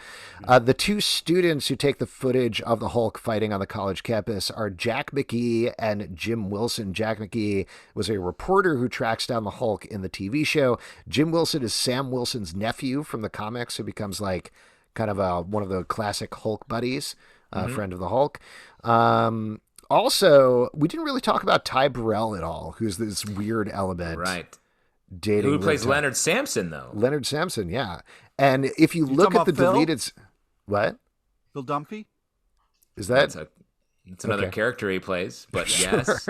[SPEAKER 1] The two students who take the footage of the Hulk fighting on the college campus are Jack McGee and Jim Wilson. Jack McGee was a reporter who tracks down the Hulk in the TV show. Jim Wilson is Sam Wilson's nephew from the comics, who becomes like kind of one of the classic Hulk buddies, friend of the Hulk. Also, we didn't really talk about Ty Burrell at all, who's this weird element.
[SPEAKER 3] Right.
[SPEAKER 1] Dating
[SPEAKER 3] who plays Leonard Samson, though.
[SPEAKER 1] Leonard Samson, yeah. And if you look at the deleted... What?
[SPEAKER 2] Phil Dunphy?
[SPEAKER 1] Is that?
[SPEAKER 3] It's another character he plays, but yes.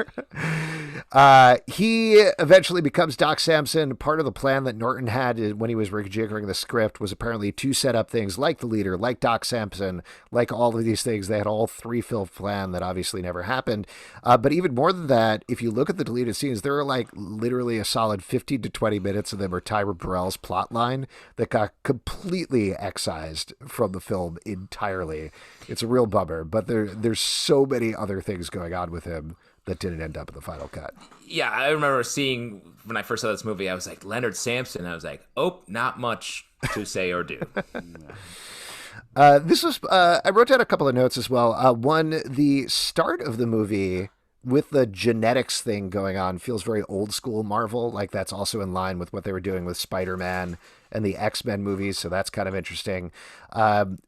[SPEAKER 1] He eventually becomes Doc Samson. Part of the plan that Norton had when he was rejiggering the script was apparently to set up things like the leader, like Doc Samson, like all of these things. They had all 3 film plan that obviously never happened. But even more than that, if you look at the deleted scenes, there are like literally a solid 15 to 20 minutes of them are Tyra Burrell's plot line that got completely excised from the film entirely. It's a real bummer, but there's so many other things going on with him that didn't end up in the final cut.
[SPEAKER 3] Yeah, I remember seeing, when I first saw this movie, I was like, Leonard Sampson. I was like, oh, not much to say or do.
[SPEAKER 1] This was, I wrote down a couple of notes as well. One, the start of the movie with the genetics thing going on feels very old school Marvel. Like that's also in line with what they were doing with Spider-Man and the X-Men movies. So that's kind of interesting. While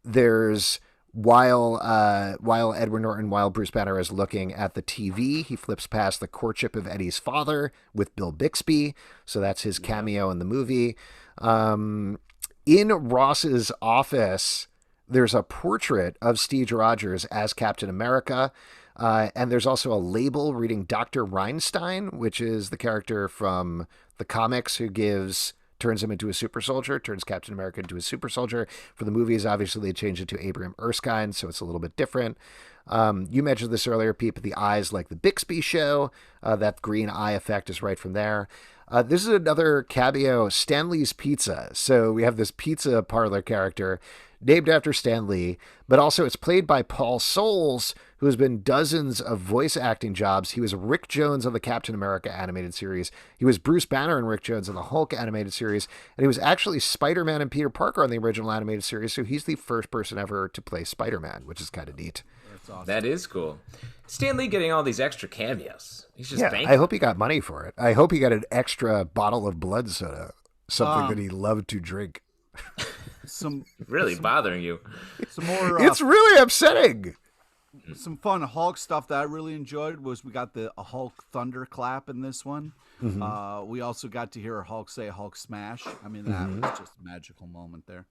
[SPEAKER 1] Bruce Banner is looking at the TV, he flips past the courtship of Eddie's father with Bill Bixby. So that's his cameo in the movie. In Ross's office, there's a portrait of Steve Rogers as Captain America. And there's also a label reading Dr. Reinstein, which is the character from the comics who turns him into a super soldier, turns Captain America into a super soldier. For the movies, obviously, they changed it to Abraham Erskine, so it's a little bit different. You mentioned this earlier, Pete, but the eyes like the Bixby show. That green eye effect is right from there. This is another cameo, Stanley's Pizza. So we have this pizza parlor character named after Stan Lee, but also it's played by Paul Soles, who has been dozens of voice acting jobs. He was Rick Jones on the Captain America animated series. He was Bruce Banner and Rick Jones on the Hulk animated series. And he was actually Spider-Man and Peter Parker on the original animated series. So he's the first person ever to play Spider-Man, which is kind of neat.
[SPEAKER 2] That's awesome.
[SPEAKER 3] That is cool. Stan Lee getting all these extra cameos. He's just banking.
[SPEAKER 1] I hope he got money for it. I hope he got an extra bottle of blood soda, something that he loved to drink.
[SPEAKER 3] Bothering you.
[SPEAKER 2] Some more.
[SPEAKER 1] It's really upsetting.
[SPEAKER 2] Some fun Hulk stuff that I really enjoyed was we got the Hulk thunderclap in this one. Mm-hmm. We also got to hear Hulk say Hulk smash. I mean, that was just a magical moment there.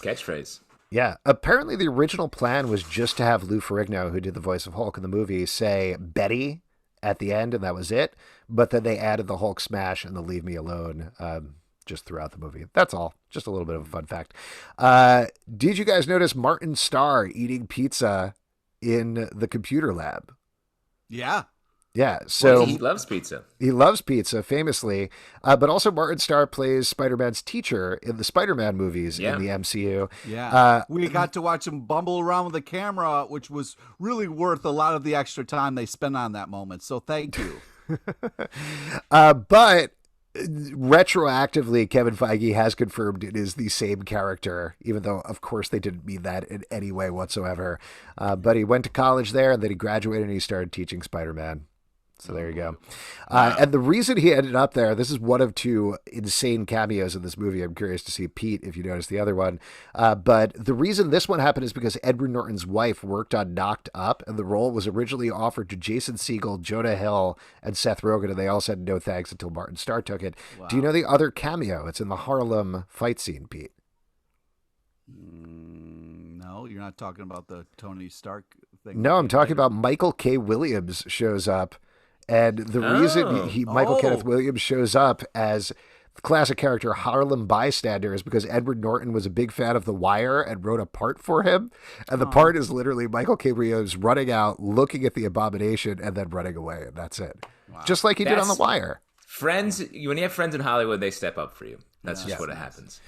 [SPEAKER 3] Catchphrase.
[SPEAKER 1] Yeah. Apparently the original plan was just to have Lou Ferrigno, who did the voice of Hulk in the movie, say Betty at the end, and that was it. But then they added the Hulk smash and the leave me alone just throughout the movie. That's all. Just a little bit of a fun fact. Did you guys notice Martin Starr eating pizza in the computer lab?
[SPEAKER 2] Yeah.
[SPEAKER 1] Yeah. So
[SPEAKER 3] he loves pizza.
[SPEAKER 1] He loves pizza, famously. But also Martin Starr plays Spider-Man's teacher in the Spider-Man movies in the MCU.
[SPEAKER 2] Yeah. We got to watch him bumble around with the camera, which was really worth a lot of the extra time they spent on that moment. So thank you.
[SPEAKER 1] But retroactively, Kevin Feige has confirmed it is the same character, even though, of course, they didn't mean that in any way whatsoever. But he went to college there, and then he graduated, and he started teaching Spider-Man. So there you go. And the reason he ended up there, this is one of 2 insane cameos in this movie. I'm curious to see, Pete, if you noticed the other one. But the reason this one happened is because Edward Norton's wife worked on Knocked Up, and the role was originally offered to Jason Segel, Jonah Hill, and Seth Rogen, and they all said no thanks until Martin Starr took it. Wow. Do you know the other cameo? It's in the Harlem fight scene, Pete.
[SPEAKER 2] No, you're not talking about the Tony Stark thing.
[SPEAKER 1] No, I'm talking about Michael K. Williams shows up. And the reason Michael Kenneth Williams shows up as the classic character Harlem Bystander is because Edward Norton was a big fan of The Wire and wrote a part for him. And the part is literally Michael K. Williams running out, looking at the abomination, and then running away. And that's it. Wow. Just like he did on The Wire.
[SPEAKER 3] Friends, when you have friends in Hollywood, they step up for you. That's just what happens.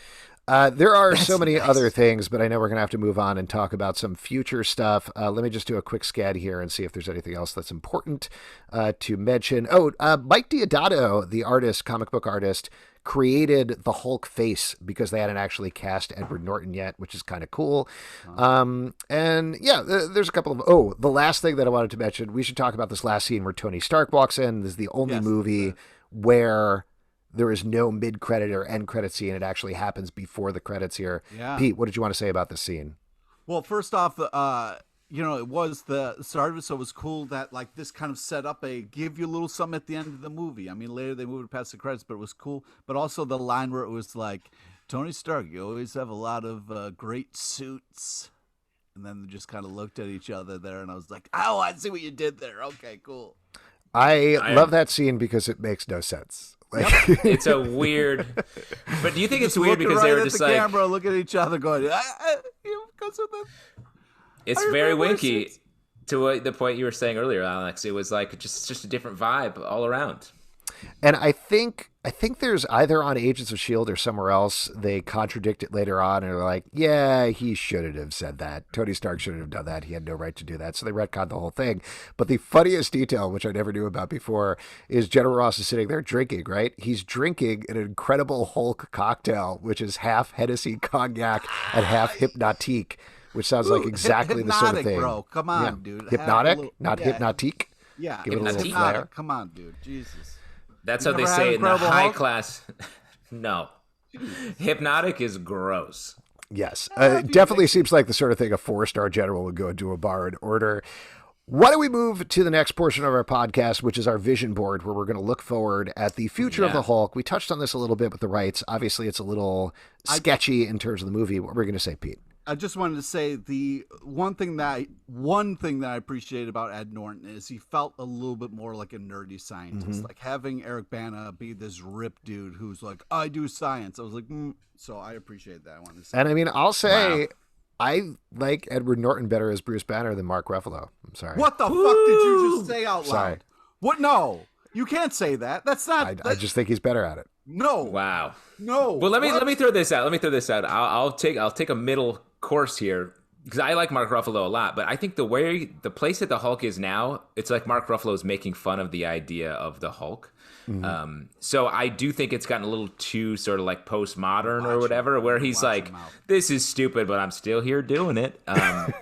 [SPEAKER 1] There are so many other things, but I know we're going to have to move on and talk about some future stuff. Let me just do a quick scan here and see if there's anything else that's important to mention. Mike Deodato, the artist, comic book artist, created the Hulk face because they hadn't actually cast Edward Norton yet, which is kind of cool. There's a couple of... the last thing that I wanted to mention, we should talk about this last scene where Tony Stark walks in. This is the only movie where there is no mid-credit or end-credit scene. It actually happens before the credits here. Yeah. Pete, what did you want to say about this scene?
[SPEAKER 2] Well, first off, it was the start of it, so it was cool that like this kind of set up give you a little something at the end of the movie. I mean, later they moved past the credits, but it was cool. But also the line where it was like, Tony Stark, you always have a lot of great suits. And then they just kind of looked at each other there, and I was like, oh, I see what you did there. Okay, cool.
[SPEAKER 1] I love that scene because it makes no sense. Like,
[SPEAKER 3] it's a weird. But do you think it's weird because
[SPEAKER 2] right
[SPEAKER 3] they were
[SPEAKER 2] at
[SPEAKER 3] just
[SPEAKER 2] the
[SPEAKER 3] like
[SPEAKER 2] camera, look at each other, going,
[SPEAKER 3] it's very winky. To the point you were saying earlier, Alex, it was like just a different vibe all around.
[SPEAKER 1] And I think there's either on Agents of S.H.I.E.L.D. or somewhere else, they contradict it later on and are like, yeah, he shouldn't have said that. Tony Stark shouldn't have done that. He had no right to do that. So they retconned the whole thing. But the funniest detail, which I never knew about before, is General Ross is sitting there drinking, right? He's drinking an Incredible Hulk cocktail, which is half Hennessy cognac and half Hypnotique, which sounds like exactly the sort of thing.
[SPEAKER 2] Bro. Come on, dude.
[SPEAKER 1] Hypnotic, not Hypnotique.
[SPEAKER 2] Yeah,
[SPEAKER 1] give it a little
[SPEAKER 2] hypnotic.
[SPEAKER 1] flair.
[SPEAKER 2] Come on, dude. Jesus.
[SPEAKER 3] That's
[SPEAKER 2] You
[SPEAKER 3] how they
[SPEAKER 2] never
[SPEAKER 3] say
[SPEAKER 2] had
[SPEAKER 3] it in the
[SPEAKER 2] Incredible
[SPEAKER 3] high
[SPEAKER 2] Hulk?
[SPEAKER 3] class. No. Hypnotic is gross.
[SPEAKER 1] Yes. It definitely seems like the sort of thing a 4-star general would go into a bar and order. Why don't we move to the next portion of our podcast, which is our vision board, where we're going to look forward at the future of the Hulk. We touched on this a little bit with the rights. Obviously, it's a little sketchy in terms of the movie. What were we going to say, Pete?
[SPEAKER 2] I just wanted to say the one thing that I appreciate about Ed Norton is he felt a little bit more like a nerdy scientist, like having Eric Bana be this ripped dude who's like, I do science. I was like, so I appreciate that. I wanted to say.
[SPEAKER 1] And I mean, I'll say I like Edward Norton better as Bruce Banner than Mark Ruffalo. I'm sorry.
[SPEAKER 2] What the fuck did you just say out loud?
[SPEAKER 1] Sorry.
[SPEAKER 2] What? No, you can't say that. That's not.
[SPEAKER 1] I just think he's better at it.
[SPEAKER 2] No.
[SPEAKER 3] Wow.
[SPEAKER 2] No.
[SPEAKER 3] Well, let me throw this out. I'll take a middle course here because I like Mark Ruffalo a lot, but I think the place that the Hulk is now, it's like Mark Ruffalo is making fun of the idea of the Hulk. So I do think it's gotten a little too sort of like postmodern or whatever, where he's like, "This is stupid, but I'm still here doing it." At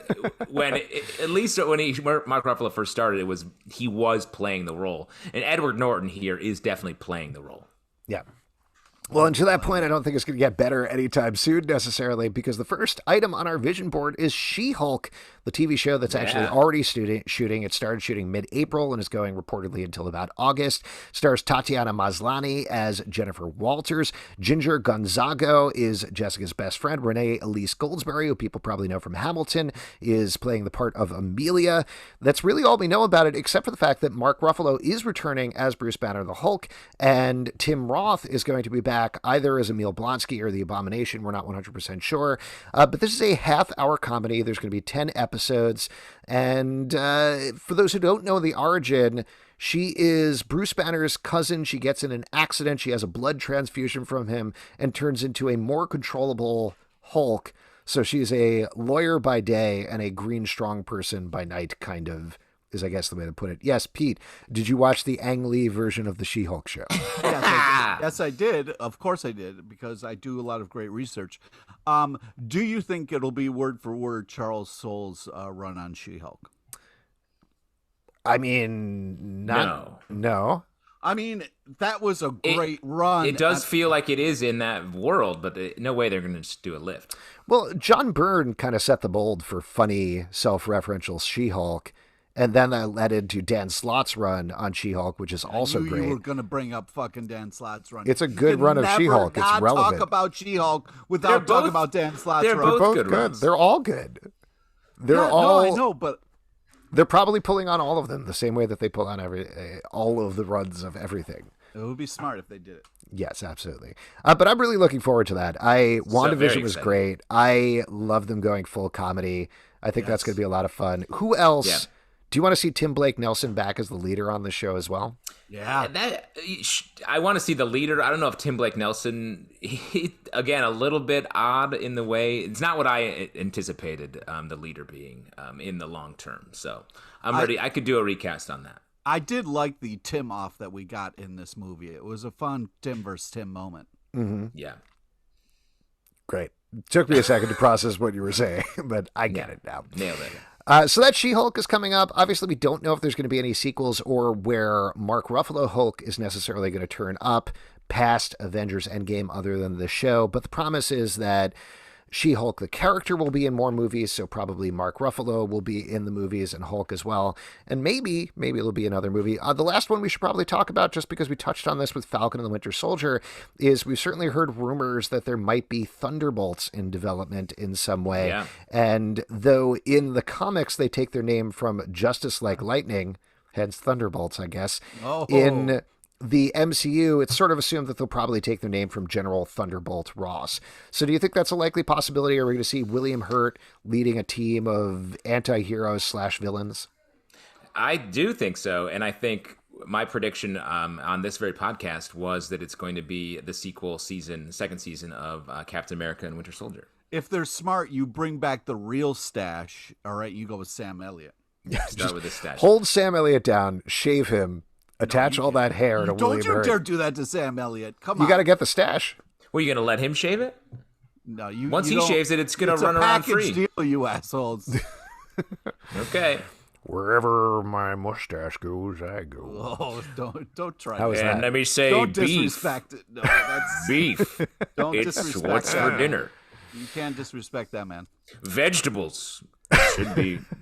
[SPEAKER 3] least when Mark Ruffalo first started, he was playing the role, and Edward Norton here is definitely playing the role.
[SPEAKER 1] Yeah. Well, and to that point, I don't think it's going to get better anytime soon necessarily, because the first item on our vision board is She-Hulk, the TV show that's actually already shooting. It started shooting mid-April and is going reportedly until about August. Stars Tatiana Maslany as Jennifer Walters. Ginger Gonzago is Jessica's best friend. Renee Elise Goldsberry, who people probably know from Hamilton, is playing the part of Amelia. That's really all we know about it, except for the fact that Mark Ruffalo is returning as Bruce Banner the Hulk, and Tim Roth is going to be back either as Emil Blonsky or the Abomination. We're not 100% sure. But this is a half-hour comedy. There's going to be 10 episodes. And for those who don't know the origin, she is Bruce Banner's cousin. She gets in an accident. She has a blood transfusion from him and turns into a more controllable Hulk. So she's a lawyer by day and a green strong person by night, kind of, is I guess the way to put it. Yes, Pete, did you watch the Ang Lee version of the She-Hulk show?
[SPEAKER 2] Yes, I did. Of course I did, because I do a lot of great research. Do you think it'll be word for word Charles Soule's run on She-Hulk?
[SPEAKER 1] I mean, no.
[SPEAKER 2] I mean, that was a great run.
[SPEAKER 3] It does feel like it is in that world, but no way they're going to just do a lift.
[SPEAKER 1] Well, John Byrne kind of set the mold for funny, self-referential She-Hulk. And then that led into Dan Slott's run on She-Hulk, which is also great.
[SPEAKER 2] You were going to bring up fucking Dan Slott's run.
[SPEAKER 1] It's a good run of She-Hulk. It's relevant.
[SPEAKER 2] Talk about She-Hulk without talking about Dan Slott's run.
[SPEAKER 1] They're both good. They're all good. No,
[SPEAKER 2] I know, but
[SPEAKER 1] they're probably pulling on all of them the same way that they pull on all of the runs of everything.
[SPEAKER 2] It would be smart if they did it.
[SPEAKER 1] Yes, absolutely. But I'm really looking forward to that. WandaVision was great. I love them going full comedy. I think that's going to be a lot of fun. Who else? Yeah. Do you want to see Tim Blake Nelson back as the leader on the show as well?
[SPEAKER 2] Yeah.
[SPEAKER 3] I want to see the leader. I don't know if Tim Blake Nelson, again, a little bit odd in the way. It's not what I anticipated the leader being in the long term. So I'm ready. I could do a recast on that.
[SPEAKER 2] I did like the Tim off that we got in this movie. It was a fun Tim versus Tim moment.
[SPEAKER 1] Mm-hmm.
[SPEAKER 3] Yeah.
[SPEAKER 1] Great. It took me a second to process what you were saying, but I get it now.
[SPEAKER 3] Nailed it.
[SPEAKER 1] So that She-Hulk is coming up. Obviously, we don't know if there's going to be any sequels or where Mark Ruffalo Hulk is necessarily going to turn up past Avengers Endgame other than the show. But the promise is that She-Hulk, the character, will be in more movies, so probably Mark Ruffalo will be in the movies and Hulk as well. And maybe it'll be another movie. The last one we should probably talk about, just because we touched on this with Falcon and the Winter Soldier, is we've certainly heard rumors that there might be Thunderbolts in development in some way.
[SPEAKER 3] Yeah.
[SPEAKER 1] And though in the comics they take their name from Justice Like Lightning, hence Thunderbolts, I guess, in the MCU, it's sort of assumed that they'll probably take their name from General Thunderbolt Ross. So do you think that's a likely possibility? Are we going to see William Hurt leading a team of anti-heroes / villains?
[SPEAKER 3] I do think so. And I think my prediction on this very podcast was that it's going to be the second season of Captain America and Winter Soldier.
[SPEAKER 2] If they're smart, you bring back the real stash. All right, you go with Sam Elliott.
[SPEAKER 3] Start with the stash.
[SPEAKER 1] Hold Sam Elliott down, shave him, attach all that hair to William Hurt.
[SPEAKER 2] Don't you dare do that to Sam Elliott. Come on.
[SPEAKER 1] You got to get the stash.
[SPEAKER 3] Well, you going to let him shave it?
[SPEAKER 2] No,
[SPEAKER 3] Once he shaves it, it's going to run around free.
[SPEAKER 2] It's a package deal, you assholes.
[SPEAKER 3] Okay.
[SPEAKER 1] Wherever my mustache goes, I go.
[SPEAKER 2] Oh, don't try
[SPEAKER 1] How
[SPEAKER 2] that.
[SPEAKER 1] is that?
[SPEAKER 3] Let me say
[SPEAKER 2] Don't
[SPEAKER 3] beef.
[SPEAKER 2] disrespect it. No, that's
[SPEAKER 3] Beef.
[SPEAKER 2] don't
[SPEAKER 3] It's
[SPEAKER 2] disrespect
[SPEAKER 3] what's
[SPEAKER 2] that.
[SPEAKER 3] for dinner.
[SPEAKER 2] You can't disrespect that, man.
[SPEAKER 3] Vegetables.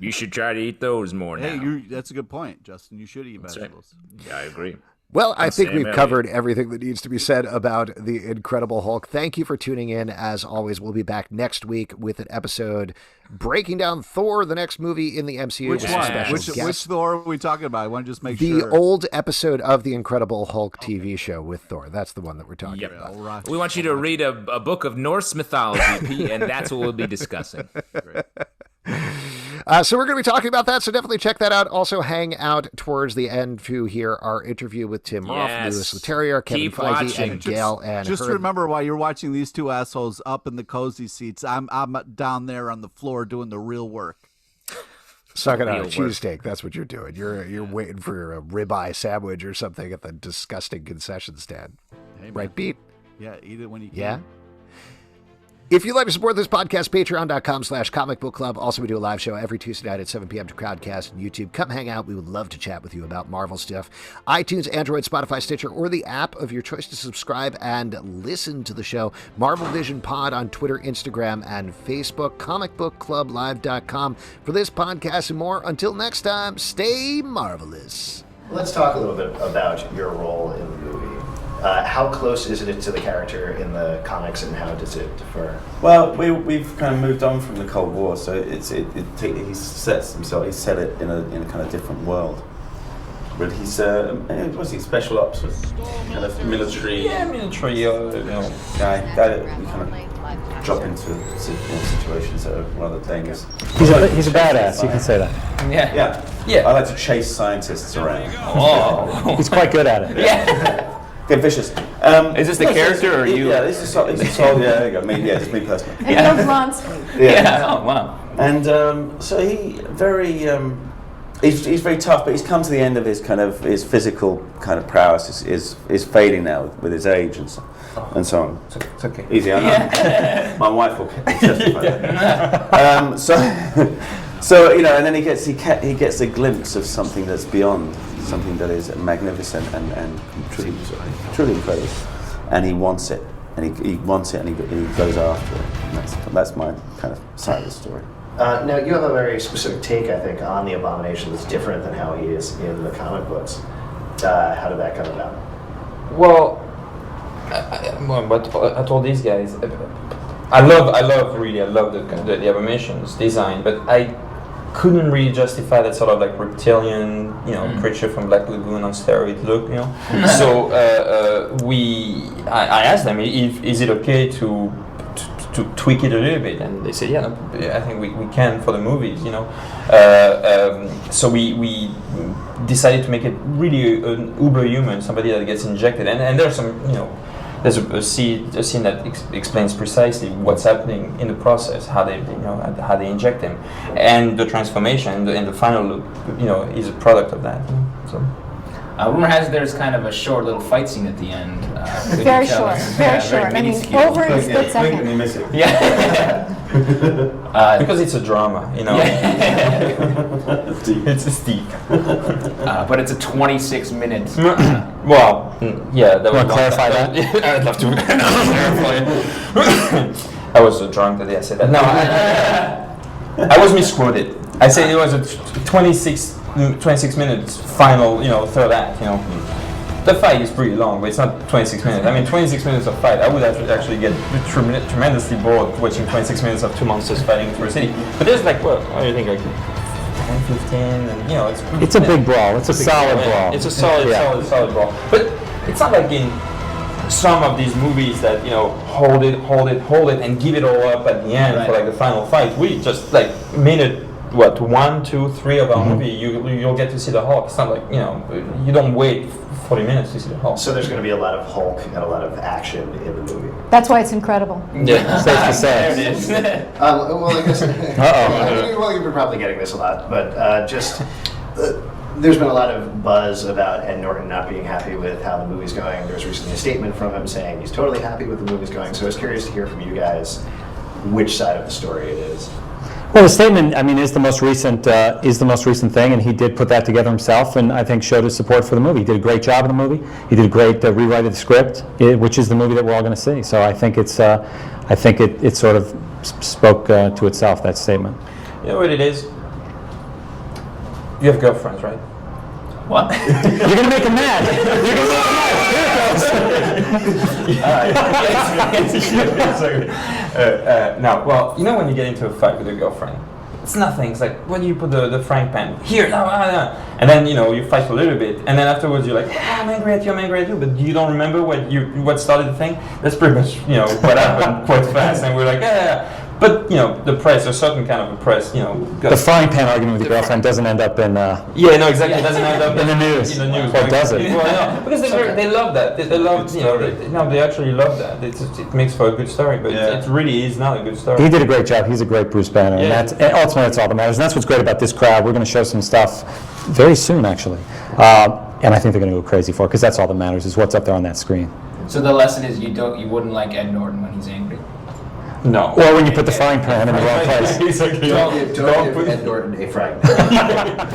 [SPEAKER 3] You should try to eat those more now.
[SPEAKER 2] Hey, that's a good point, Justin. You should eat vegetables.
[SPEAKER 3] Yeah, I agree.
[SPEAKER 1] Well, I think
[SPEAKER 3] Sam
[SPEAKER 1] we've
[SPEAKER 3] Elliott.
[SPEAKER 1] covered everything that needs to be said about the Incredible Hulk. Thank you for tuning in. As always, we'll be back next week with an episode breaking down Thor, the next movie in the MCU.
[SPEAKER 2] Which
[SPEAKER 1] with
[SPEAKER 2] one?
[SPEAKER 1] a special
[SPEAKER 2] Which
[SPEAKER 1] guest.
[SPEAKER 2] Thor are we talking about? I want to just make
[SPEAKER 1] The
[SPEAKER 2] sure.
[SPEAKER 1] old episode of the Incredible Hulk TV show with Thor. That's the one that we're talking
[SPEAKER 3] Yep.
[SPEAKER 1] about.
[SPEAKER 2] All right.
[SPEAKER 3] We want you to read a book of Norse mythology, Pete, and that's what we'll be discussing.
[SPEAKER 1] So we're going to be talking about that, so definitely check that out. Also hang out towards the end to hear our interview with Tim Roth,
[SPEAKER 3] Yes.
[SPEAKER 1] Louis Letterier, Kevin
[SPEAKER 3] Keep
[SPEAKER 1] Feige,
[SPEAKER 3] watching.
[SPEAKER 1] and Gale Anne
[SPEAKER 2] Just
[SPEAKER 1] Hurd.
[SPEAKER 2] remember, while you're watching these two assholes up in the cozy seats, I'm down there on the floor doing the real work.
[SPEAKER 1] Sucking out a
[SPEAKER 3] Real work.
[SPEAKER 1] cheesesteak. That's what you're doing. You're waiting for a ribeye sandwich or something at the disgusting concession stand.
[SPEAKER 2] Hey, man.
[SPEAKER 1] Right, Pete?
[SPEAKER 2] Yeah, eat it when you can.
[SPEAKER 1] Yeah? If you'd like to support this podcast, patreon.com/Comic Book Club. Also, we do a live show every Tuesday night at 7 p.m. to Crowdcast and YouTube. Come hang out. We would love to chat with you about Marvel stuff. iTunes, Android, Spotify, Stitcher, or the app of your choice to subscribe and listen to the show. Marvel Vision Pod on Twitter, Instagram, and Facebook. ComicBookClubLive.com for this podcast and more. Until next time, stay marvelous.
[SPEAKER 4] Let's talk a little bit about your role in the movie. How close is it to the character in the comics, and how does it differ?
[SPEAKER 5] Well, we've kind of moved on from the Cold War, so he sets himself. He set it in a kind of different world. But he's what's he, special ops, kind of military. Yeah, military guy. That we kind of drop into situations that are rather dangerous.
[SPEAKER 6] He's a badass. You can say that.
[SPEAKER 5] Yeah. I like to chase scientists around.
[SPEAKER 3] Oh.
[SPEAKER 6] He's quite good at it.
[SPEAKER 3] Yeah.
[SPEAKER 5] Get vicious.
[SPEAKER 3] Is this the character or you?
[SPEAKER 5] Yeah, this is yeah, there you go. Just me personally.
[SPEAKER 7] And no Blonsky.
[SPEAKER 3] Yeah. Oh, wow.
[SPEAKER 5] And so he's very tough, but he's come to the end of his physical kind of prowess is fading now with his age and so on.
[SPEAKER 6] It's okay.
[SPEAKER 5] Easy, I know. My wife will testify that. So and then he gets a glimpse of something that's beyond, something that is magnificent and truly incredible, and he wants it, and he wants it, and he goes after it. And that's my kind of side of the story.
[SPEAKER 4] Now, you have a very specific take, I think, on the Abomination that's different than how he is in the comic books. How did that come about?
[SPEAKER 8] Well, I told these guys, I love the Abomination's design, but I couldn't really justify that sort of like reptilian, creature from Black Lagoon on steroid look, So I asked them, is it okay to tweak it a little bit, and they said, I think we can for the movies, So we decided to make it really an uber human, somebody that gets injected, and there's some, there's a scene that explains precisely what's happening in the process, how they inject him, and the transformation and the final look, is a product of that. So.
[SPEAKER 9] Rumor has it there's kind of a short little fight scene at the end.
[SPEAKER 7] Very short, very short. I mean, over in a split second.
[SPEAKER 5] You miss it.
[SPEAKER 8] Yeah. Because it's a drama, It's a steep.
[SPEAKER 9] But it's a 26-minute.
[SPEAKER 8] Well, yeah. That
[SPEAKER 6] Want to clarify that?
[SPEAKER 8] I'd love to clarify it. I was drunk the day I said that. No, I was misquoted. I said it was a 26 minutes final, third act, The fight is pretty long, but it's not 26 minutes. I mean, 26 minutes of fight, I would actually get tremendously bored watching 26 minutes of two monsters fighting through a city. But there's like, what do you think, like 10, 15, and
[SPEAKER 6] It's a big brawl. It's a solid brawl.
[SPEAKER 8] It's a solid brawl. But it's not like in some of these movies that, hold it, and give it all up at the end for like the final fight. We just like minute 1, 2, 3 of our movie, you'll get to see the Hulk. It's not like, you don't wait 40 minutes to see the Hulk.
[SPEAKER 4] So there's going to be a lot of Hulk and a lot of action in the movie.
[SPEAKER 7] That's why it's incredible.
[SPEAKER 8] Yeah.
[SPEAKER 6] Safe to say.
[SPEAKER 8] There it is.
[SPEAKER 4] Well, I guess. Well, you've been probably getting this a lot, but there's been a lot of buzz about Ed Norton not being happy with how the movie's going. There was recently a statement from him saying he's totally happy with the movie's going. So I was curious to hear from you guys which side of the story it is.
[SPEAKER 6] Well, the statement, is the most recent thing, and he did put that together himself, and I think showed his support for the movie. He did a great job in the movie. He did a great rewrite of the script, which is the movie that we're all going to see. So I think it sort of spoke to itself, that statement.
[SPEAKER 8] You know what it is? You have girlfriends, right?
[SPEAKER 9] What?
[SPEAKER 6] You're going to make him mad. You're going to make him mad.
[SPEAKER 8] Now, well, when you get into a fight with your girlfriend, it's nothing. It's like, when do you put the frying pan? Here, no. And then, you fight for a little bit, and then afterwards you're like, I'm angry at you, but you don't remember what started the thing? That's pretty much, what happened quite fast, and we're like, yeah. But, the press, a certain kind of a press,
[SPEAKER 6] The frying pan argument with your girlfriend doesn't end up in...
[SPEAKER 8] Yeah, no, exactly. It doesn't end up
[SPEAKER 6] in the news. Or does it?
[SPEAKER 8] Because they love that. They love, they actually love that. It makes for a good story, but it really is not a good story.
[SPEAKER 6] He did a great job. He's a great Bruce Banner. And ultimately, that's all that matters. And that's what's great about this crowd. We're going to show some stuff very soon, actually. And I think they're going to go crazy for it, because that's all that matters, is what's up there on that screen.
[SPEAKER 9] So the lesson is you wouldn't like Ed Norton when he's angry.
[SPEAKER 8] No.
[SPEAKER 6] Or when you put the frying pan in the wrong place.
[SPEAKER 4] Don't give Ed Norton a frying pan.